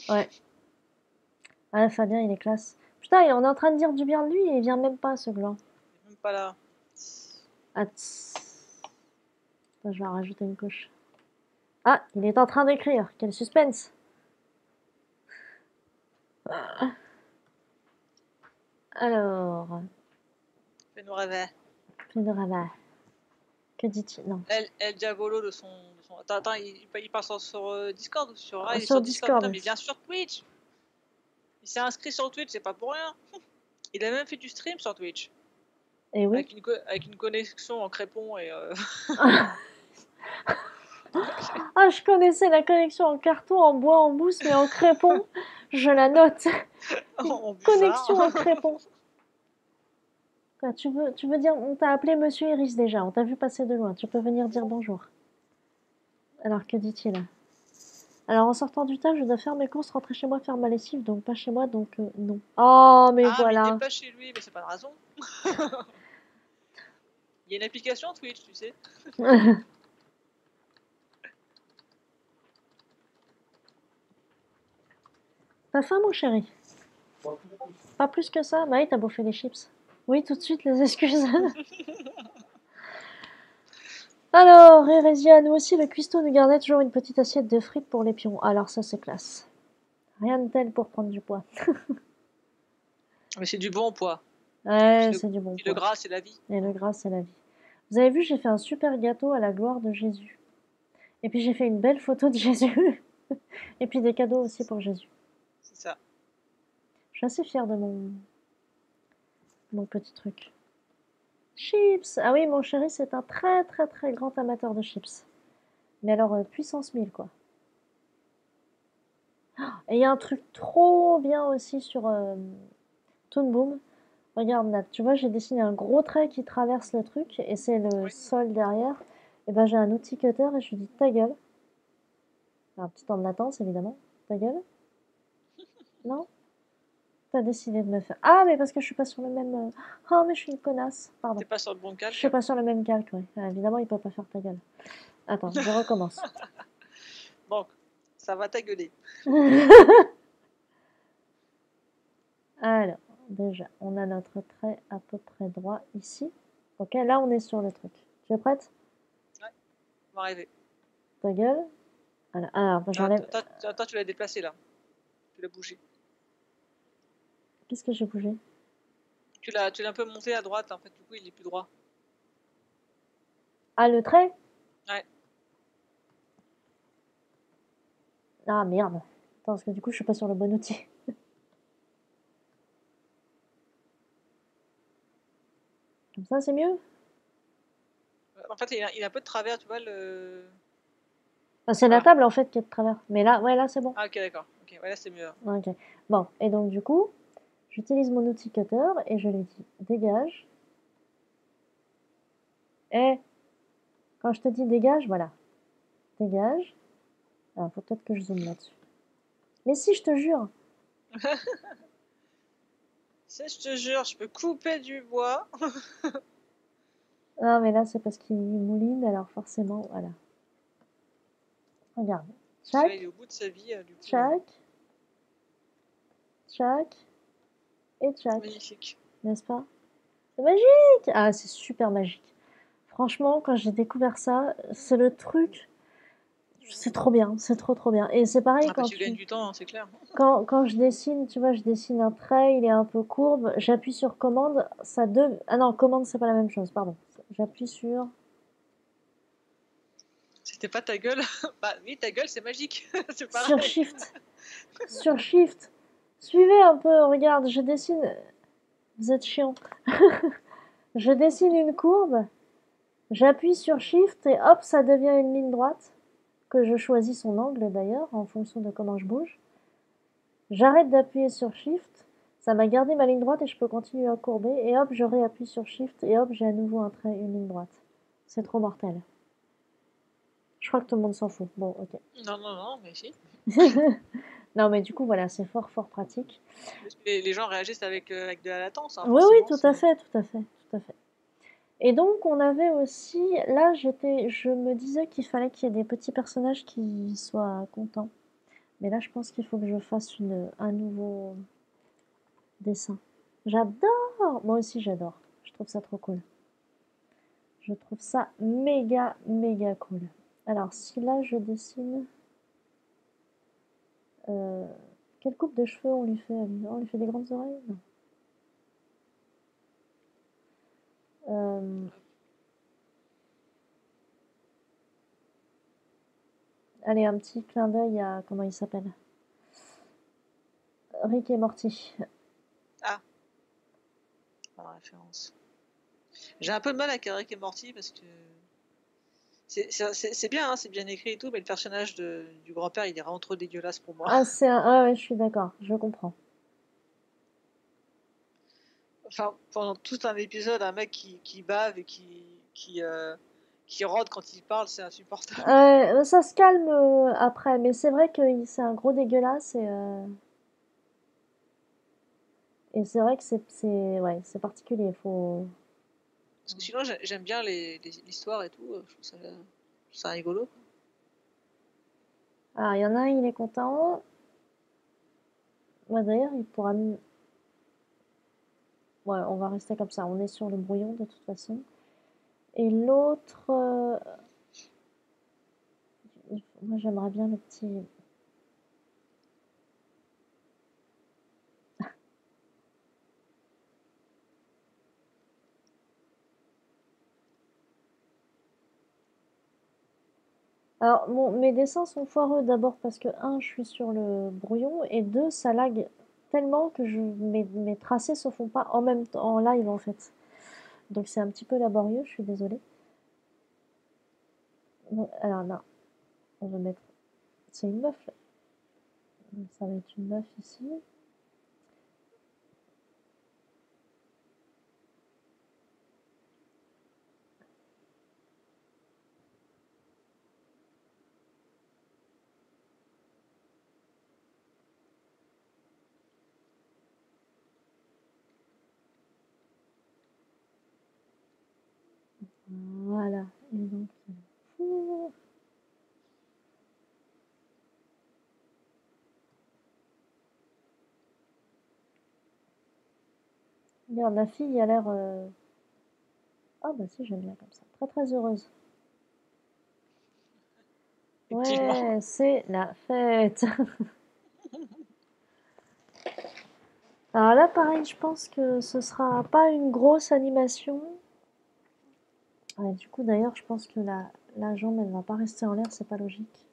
Ouais. Ah, Fabien, il est classe. Putain, on est en train de dire du bien de lui et il vient même pas, ce gland. Il est même pas là. Ah, attends, je vais en rajouter une couche. Ah, il est en train d'écrire. Quel suspense. Alors, Fais-nous rêver. Plénorama. Que dit-il? Non. El Diavolo de son... Attends, il passe sur Discord ou sur... Ah, il est Sur sur Discord. Discord. Non, mais il vient sur Twitch. Il s'est inscrit sur Twitch, c'est pas pour rien. Il a même fait du stream sur Twitch. Et oui. Avec une connexion en crépon et... Ah, je connaissais la connexion en carton, en bois, en mousse, mais en crépon, je la note. en Connexion en crépon. Quoi, tu veux dire, on t'a appelé Monsieur Iris déjà, on t'a vu passer de loin, tu peux venir dire bonjour. Alors, que dit-il? Alors, en sortant du taf, je dois faire mes courses, rentrer chez moi, faire ma lessive, donc pas chez moi, donc non. Oh, mais Ah, mais il voilà. n'est pas chez lui, mais c'est pas de raison. Il y a une application Twitch, tu sais. T'as faim, mon chéri? Pas plus que ça. Pas plus que ça? Bah oui, t'as bouffé les chips. Oui, tout de suite, les excuses. Alors, Hérésia, nous aussi, le cuistot nous gardait toujours une petite assiette de frites pour les pions. Alors ça, c'est classe. Rien de tel pour prendre du poids. Mais c'est du bon poids. Ouais, Puis c'est du bon puis le poids. gras, c'est la vie. Et le gras, c'est la vie. Vous avez vu, j'ai fait un super gâteau à la gloire de Jésus. Et puis j'ai fait une belle photo de Jésus. Et puis des cadeaux aussi pour Jésus. C'est ça. Je suis assez fière de mon petit truc. Chips! Ah oui, mon chéri, c'est un très très très grand amateur de chips. Mais alors, puissance 1000, quoi. Et il y a un truc trop bien aussi sur Toon Boom. Regarde, Nat, tu vois, j'ai dessiné un gros trait qui traverse le truc, et c'est le Oui. sol derrière. Et ben j'ai un outil cutter, et je lui dis ta gueule. Un petit temps de latence, évidemment. Ta gueule? Non? T'as décidé de me faire. Ah, mais parce que je suis pas sur le même. Oh, mais je suis une connasse. Pardon. T'es pas sur le bon Je calque. suis pas sur le même calque, ouais. Ah, évidemment, il peut pas faire ta gueule. Attends, je recommence. Donc, ça va ta gueuler. Alors, déjà, on a notre trait à peu près droit ici. Ok, là, on est sur le truc. Tu es prête? On va arriver. Ta gueule. Voilà. Alors, j'enlève. Attends, tu l'as déplacé là. Tu l'as bougé. Qu'est-ce que j'ai bougé? Tu l'as un peu monté à droite, en fait, du coup, il est plus droit. Ah, le trait? Ouais. Ah, merde. Attends, parce que du coup, je suis pas sur le bon outil. Comme ça, c'est mieux? En fait, il a un peu de travers, tu vois, le... Ah, c'est la Voilà. table, en fait, qui est de travers. Mais là, ouais, là, c'est bon. Ah, ok, d'accord. Ok, ouais, là, c'est mieux. Ok. Bon, et donc, du coup, j'utilise mon outil cutter et je lui dis dégage. Et quand je te dis dégage, voilà. Dégage. Alors, faut peut-être que je zoome là-dessus. Mais si, je te jure. Si, je te jure, je peux couper du bois. Non, mais là, c'est parce qu'il mouline, alors forcément, voilà. Regarde. Celui-là, il Tchac, est au bout de sa vie, du coup. tchac, tchac et tchac. Magnifique. N'est-ce pas? C'est magique! Ah, c'est super magique. Franchement, quand j'ai découvert ça, c'est le truc. C'est trop bien, c'est trop trop bien. Et c'est pareil Ah, bah, tu gagnes du temps, hein, c'est clair. quand je dessine, tu vois, je dessine un trait, il est un peu courbe, j'appuie sur commande, ça devient. Ah non, commande, c'est pas la même chose, pardon. J'appuie sur. C'était pas ta gueule. Bah oui, ta gueule, c'est magique. C'est pareil. Sur Shift. Sur Shift. Suivez un peu, regarde, je dessine. Vous êtes chiant. Je dessine une courbe, j'appuie sur Shift et hop, ça devient une ligne droite, que je choisis son angle d'ailleurs, en fonction de comment je bouge. J'arrête d'appuyer sur Shift, ça m'a gardé ma ligne droite et je peux continuer à courber, et hop, je réappuie sur Shift, et hop, j'ai à nouveau un trait, une ligne droite. C'est trop mortel. Je crois que tout le monde s'en fout. Bon, ok. Non, mais si. Non, mais du coup, voilà, c'est fort, fort pratique. Les gens réagissent avec de la latence, hein, Oui, oui, forcément. tout à fait, tout à fait, tout à fait. Et donc, on avait aussi, là, je me disais qu'il fallait qu'il y ait des petits personnages qui soient contents. Mais là, je pense qu'il faut que je fasse un nouveau dessin. J'adore! Moi aussi, j'adore. Je trouve ça trop cool. Je trouve ça méga, méga cool. Alors, si là, je dessine... quelle coupe de cheveux on lui fait? On lui fait des grandes oreilles? Non. Allez, un petit clin d'œil à... Comment il s'appelle? Rick et Morty. Ah, la référence. J'ai un peu de mal avec Rick et Morty parce que c'est bien, hein, c'est bien écrit et tout, mais le personnage du grand-père, il est vraiment trop dégueulasse pour moi. Ah, ouais, je suis d'accord, je comprends. Enfin, pendant tout un épisode, un mec qui bave et qui rôde quand il parle, c'est insupportable. Ça se calme après, mais c'est vrai que c'est un gros dégueulasse et c'est vrai que ouais, c'est particulier. Faut... Parce que sinon, j'aime bien l'histoire et tout, je trouve ça rigolo. Ah, il y en a un, il est content. Moi, d'ailleurs, il pourra. Ouais, on va rester comme ça. On est sur le brouillon de toute façon. Et l'autre, moi j'aimerais bien le petit. Alors, mes dessins sont foireux d'abord parce que, un, je suis sur le brouillon, et deux, ça lag tellement que mes tracés se font pas en même temps, en live en fait. Donc c'est un petit peu laborieux, je suis désolée. Bon, alors là, on va mettre. C'est une meuf là. Donc, ça va être une meuf ici. Voilà. Et donc, ouh. Regarde, la fille a l'air. Ah bah si, j'aime bien comme ça. Très très heureuse. Effectivement. Ouais, c'est la fête. Alors là, pareil, je pense que ce sera pas une grosse animation. Ouais, du coup, d'ailleurs, je pense que la jambe, elle va pas rester en l'air, c'est pas logique.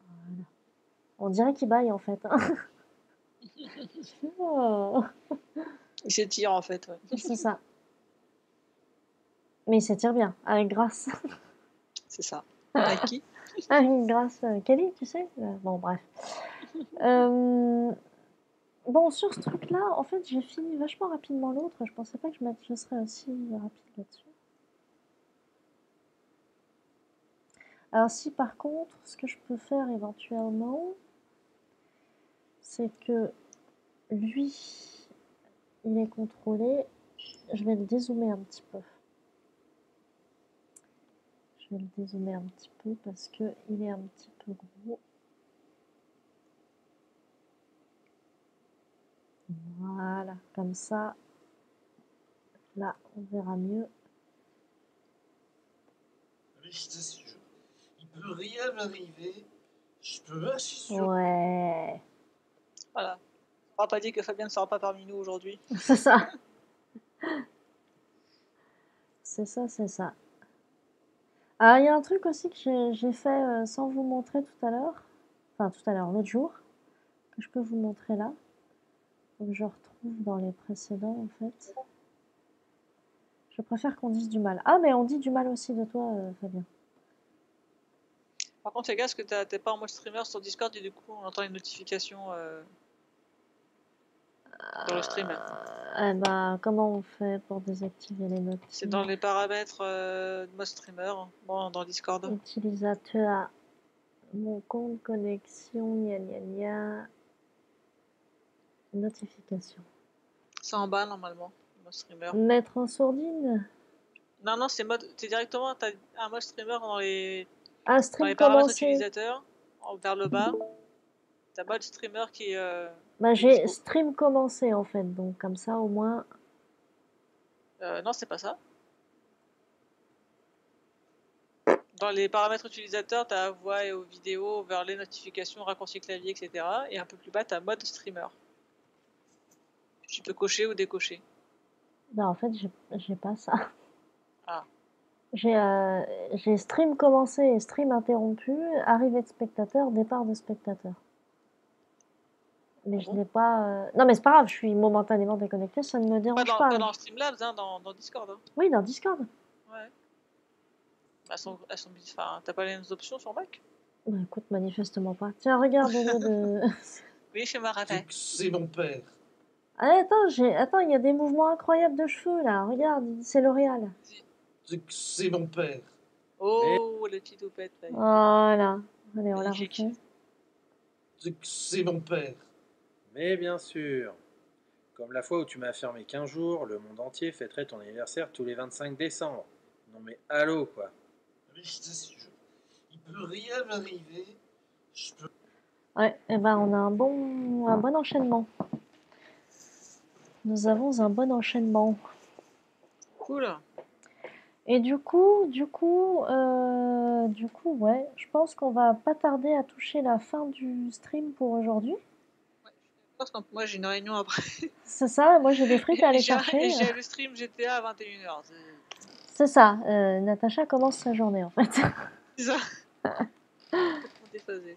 Voilà. On dirait qu'il baille en fait. Hein. Oh, Il s'étire en fait, ouais. c'est ça. Mais il s'étire bien, avec grâce. C'est ça. Avec qui? Avec grâce Kelly, tu sais. Bon, bref. Euh, Bon, sur ce truc-là, en fait, j'ai fini vachement rapidement l'autre. Je pensais pas que je serais aussi rapide là-dessus. Alors si par contre, ce que je peux faire éventuellement, c'est que lui, il est contrôlé. Je vais le dézoomer un petit peu. Je vais le dézoomer un petit peu parce que il est un petit peu gros. Voilà, comme ça. Là, on verra mieux. Mais je t'assure, il peut rien m'arriver. Je peux m'assurer. Ouais, Voilà. On va pas dire que Fabien ne sera pas parmi nous aujourd'hui. c'est ça. C'est ça, c'est ça. Alors, il y a un truc aussi que j'ai fait sans vous montrer tout à l'heure. Enfin, tout à l'heure, l'autre jour. Que je peux vous montrer là. Faut que je retrouve dans les précédents, en fait. Je préfère qu'on dise du mal. Ah, mais on dit du mal aussi de toi, Fabien. Par contre, fais gaffe que t'es pas en mode streamer sur Discord et du coup on entend les notifications dans le stream. Eh ben, comment on fait pour désactiver les notes? C'est dans les paramètres de mode streamer, bon, dans Discord. Utilisateur, mon compte, connexion, gna gna gna. Notification. C'est en bas normalement, mode streamer. Mettre en sourdine? Non, non, c'est directement, t'as un mode streamer Ah, dans stream les paramètres commencé. utilisateurs, vers le bas. T'as mode streamer qui Bah, est j'ai dispo. stream commencé en fait, donc comme ça au moins. Non, c'est pas ça. Dans les paramètres utilisateurs, t'as voix et vidéo, vers les notifications, raccourcis clavier, etc. Et un peu plus bas, t'as mode streamer. Tu peux cocher ou décocher. Bah, en fait, j'ai pas ça. Ah. J'ai stream commencé et stream interrompu, arrivée de spectateur, départ de spectateur. Mais Ah je bon n'ai pas. Non, mais c'est pas grave, je suis momentanément déconnectée, ça ne me dérange pas. Pas dans Streamlabs, hein, dans Discord. Hein. Oui, dans Discord. Ouais. Enfin, t'as pas les mêmes options sur Mac? Bah, écoute, manifestement pas. Tiens, regarde au lieu de. Oui, je me rappelle. C'est mon père. Ah, attends, il y a des mouvements incroyables de cheveux là. Regarde, c'est L'Oréal. C'est mon père. Oh, les petites toupettes. Voilà. Allez, on la Magnifique. refait. C'est mon père. Mais bien sûr, comme la fois où tu m'as affirmé qu'un jour, le monde entier fêterait ton anniversaire tous les 25 décembre. Non mais allô quoi. Mais je t'assure, il peut rien m'arriver. Je peux. Ouais, et ben on a un bon enchaînement. Nous avons un bon enchaînement. Cool. Et du coup, ouais, je pense qu'on va pas tarder à toucher la fin du stream pour aujourd'hui. Parce que moi j'ai une réunion après. C'est ça, moi j'ai des frites à aller chercher. Et j'ai le stream GTA à 21h. C'est ça, Natacha commence sa journée en fait. C'est ça. Complètement déphasé.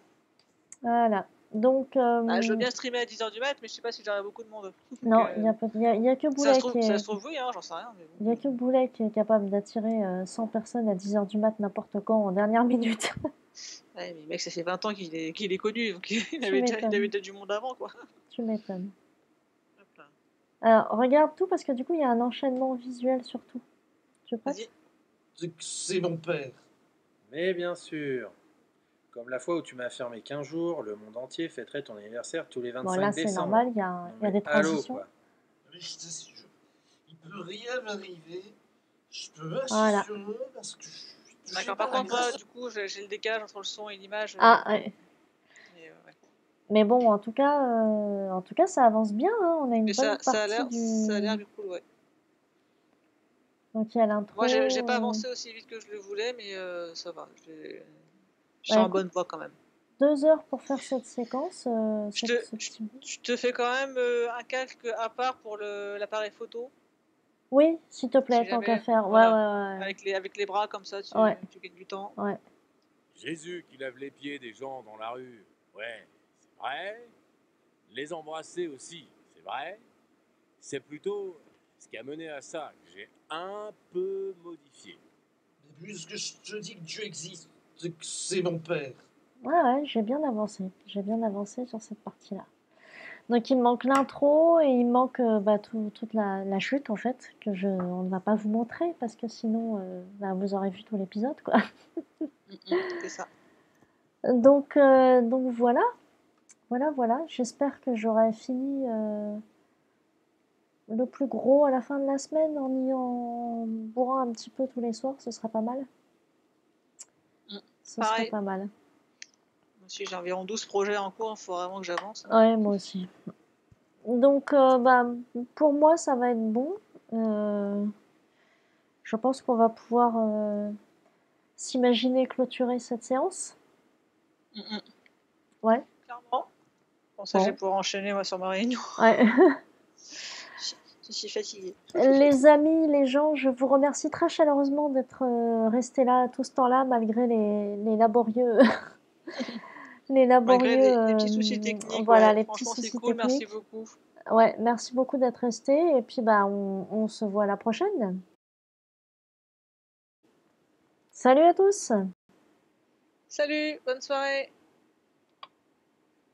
Voilà. Donc, je veux bien streamer à 10h du mat, mais je sais pas si j'aurai beaucoup de monde. non, il y a que Boulet ça se trouve oui, hein, j'en sais rien. Il y a que Boulet qui est capable d'attirer 100 personnes à 10h du mat n'importe quand en dernière minute. Ouais, mais mec, ça fait 20 ans qu'il est connu, donc il Tu avait m'étonnes. déjà du monde avant, quoi. Tu m'étonnes. Hop là. Alors, regarde tout parce que du coup, il y a un enchaînement visuel sur tout. Tu veux pas? Vas-y. C'est mon père. Mais bien sûr. Comme la fois où tu m'as affirmé qu'un jour, le monde entier fêterait ton anniversaire tous les 25 Bon, là, c'est décembre. normal, il y a Non, des mais allô, transitions. quoi. Mais je t'assure, il peut rien m'arriver. Je peux m'assurer Voilà. parce que je suis D'accord, par contre, moi, du coup, j'ai le décalage entre le son et l'image. Ah, ouais. Ouais. Mais bon, en tout cas, ça avance bien. Hein. On a une Mais bonne ça a partie l'air cool, ouais. Donc, il y a l'intro. Moi, j'ai pas avancé aussi vite que je le voulais, mais ça va. Je suis Bah, en écoute, bonne voie quand même. 2 heures pour faire cette séquence. Je te fais quand même un calque à part pour l'appareil photo. Oui, s'il te plaît, Si tant jamais, qu'à faire. voilà. Ouais. Avec les bras comme ça, tu gagnes du temps. Ouais. Jésus qui lave les pieds des gens dans la rue, ouais, c'est vrai. Les embrasser aussi, c'est vrai. C'est plutôt ce qui a mené à ça que j'ai un peu modifié. Mais puisque je te dis que Dieu existe, c'est mon père. Ouais, j'ai bien avancé. J'ai bien avancé sur cette partie-là. Donc, il me manque l'intro et il me manque toute la chute, en fait, on ne va pas vous montrer parce que sinon, vous aurez vu tout l'épisode, quoi. C'est ça. Donc voilà. Voilà. J'espère que j'aurai fini le plus gros à la fin de la semaine en bourrant un petit peu tous les soirs. Ce sera pas mal. Ce serait pas mal. Moi aussi, j'ai environ 12 projets en cours. Il faut vraiment que j'avance. Ouais, moi aussi. Donc, pour moi, ça va être bon. Je pense qu'on va pouvoir s'imaginer clôturer cette séance. Ouais. Clairement. Bon, ça, je vais pouvoir enchaîner moi sur ma réunion. Ouais. Je suis fatiguée. Les amis, les gens, je vous remercie très chaleureusement d'être restés là tout ce temps-là malgré les laborieux. Malgré les petits soucis techniques. Voilà, ouais. les Franchement, petits c'est soucis cool. techniques. Merci beaucoup. Ouais, merci beaucoup d'être restés. Et puis, on se voit la prochaine. Salut à tous! Salut, bonne soirée!